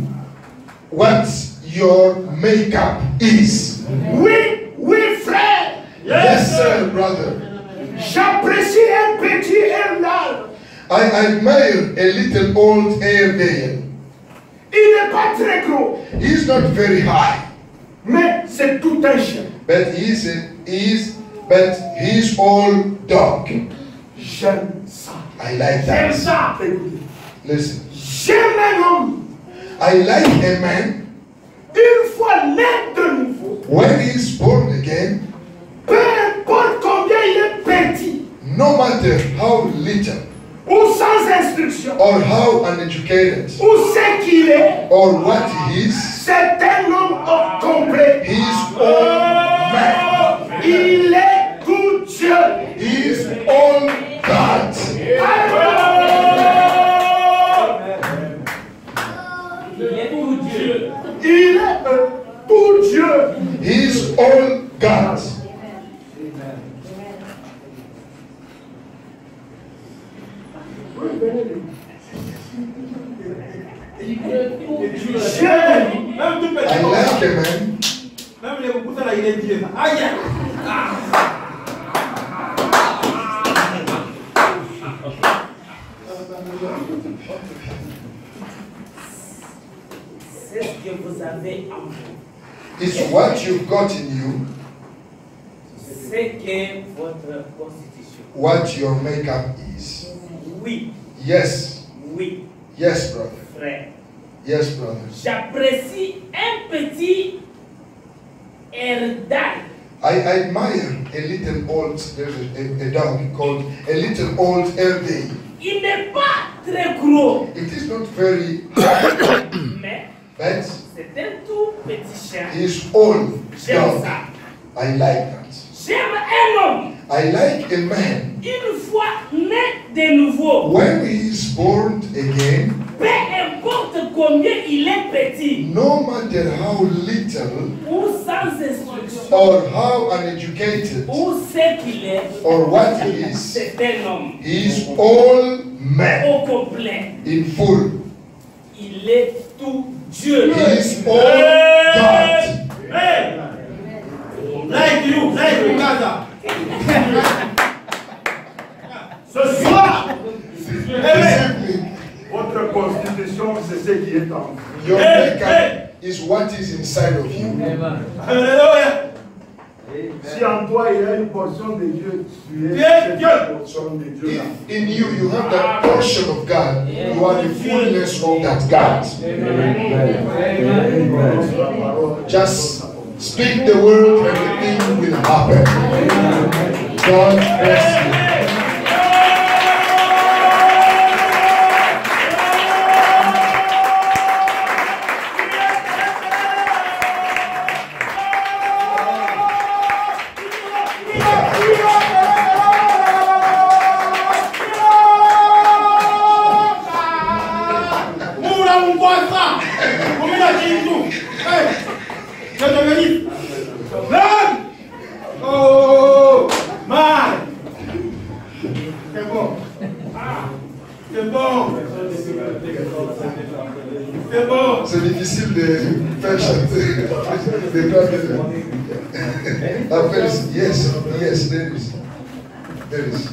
what your makeup is. Oui, oui, frère. Yes, sir, brother. J'apprécie un petit Erdal. I admire a little old Airedale. Il n'est pas très gros, He's not very high, mais c'est tout un chien. but he's all dog. J'aime ça. I like J'aime that. ça. Écoutez. Listen, J'aime un homme. I like a man Une fois né de nouveau, when he's born again, peu importe combien il est petit no matter how little ou sans instruction, or how uneducated ou ce qu'il est, or what he is, c'est un homme complet. he's all man. Il est tout Dieu. He's all God. Il est tout Dieu. He's all God. J'aime. Même tout petit. I like a man Même les coups là, il est Dieu. Aïe. C'est ce que vous avez en vous. is what you've got in you, C'est que votre constitution. what your makeup is. Oui, Yes, oui, yes, brother. frère. Yes, brother. J'apprécie un petit Erdal. I admire a little old, there's a dog called a little old Airedale. Il n'est pas très gros, It is not very, mais but c'est un tout petit chien. he's old J'aime dog. ça. I like that. J'aime un homme, I like a man une fois né de nouveau, when he is born again, peu importe combien il est petit no matter how little ou sans instruction or how uneducated ou ce qu'il est, or what he is, c'est un homme he is all man au complet. in full. Il est tout Dieu. He is all God. Hey! Like you, Gaza. Ce soir, Simply, votre constitution, c'est ce qui est en vous. your Hey, makeup is what is inside of you. Alléluia. Si en toi il y a une portion de Dieu, tu es Dieu, Dieu. cette portion de Dieu là. If in you you have that portion of God, you are the fullness of that God. Just speak the word and the thing will happen. God bless you. Mura un guasa. Comida chintu. Hey! Je te bénis. Lève! Oh! Mal! C'est bon. C'est bon. C'est bon. C'est difficile de faire chanter. De faire yes, yes, there is. There is.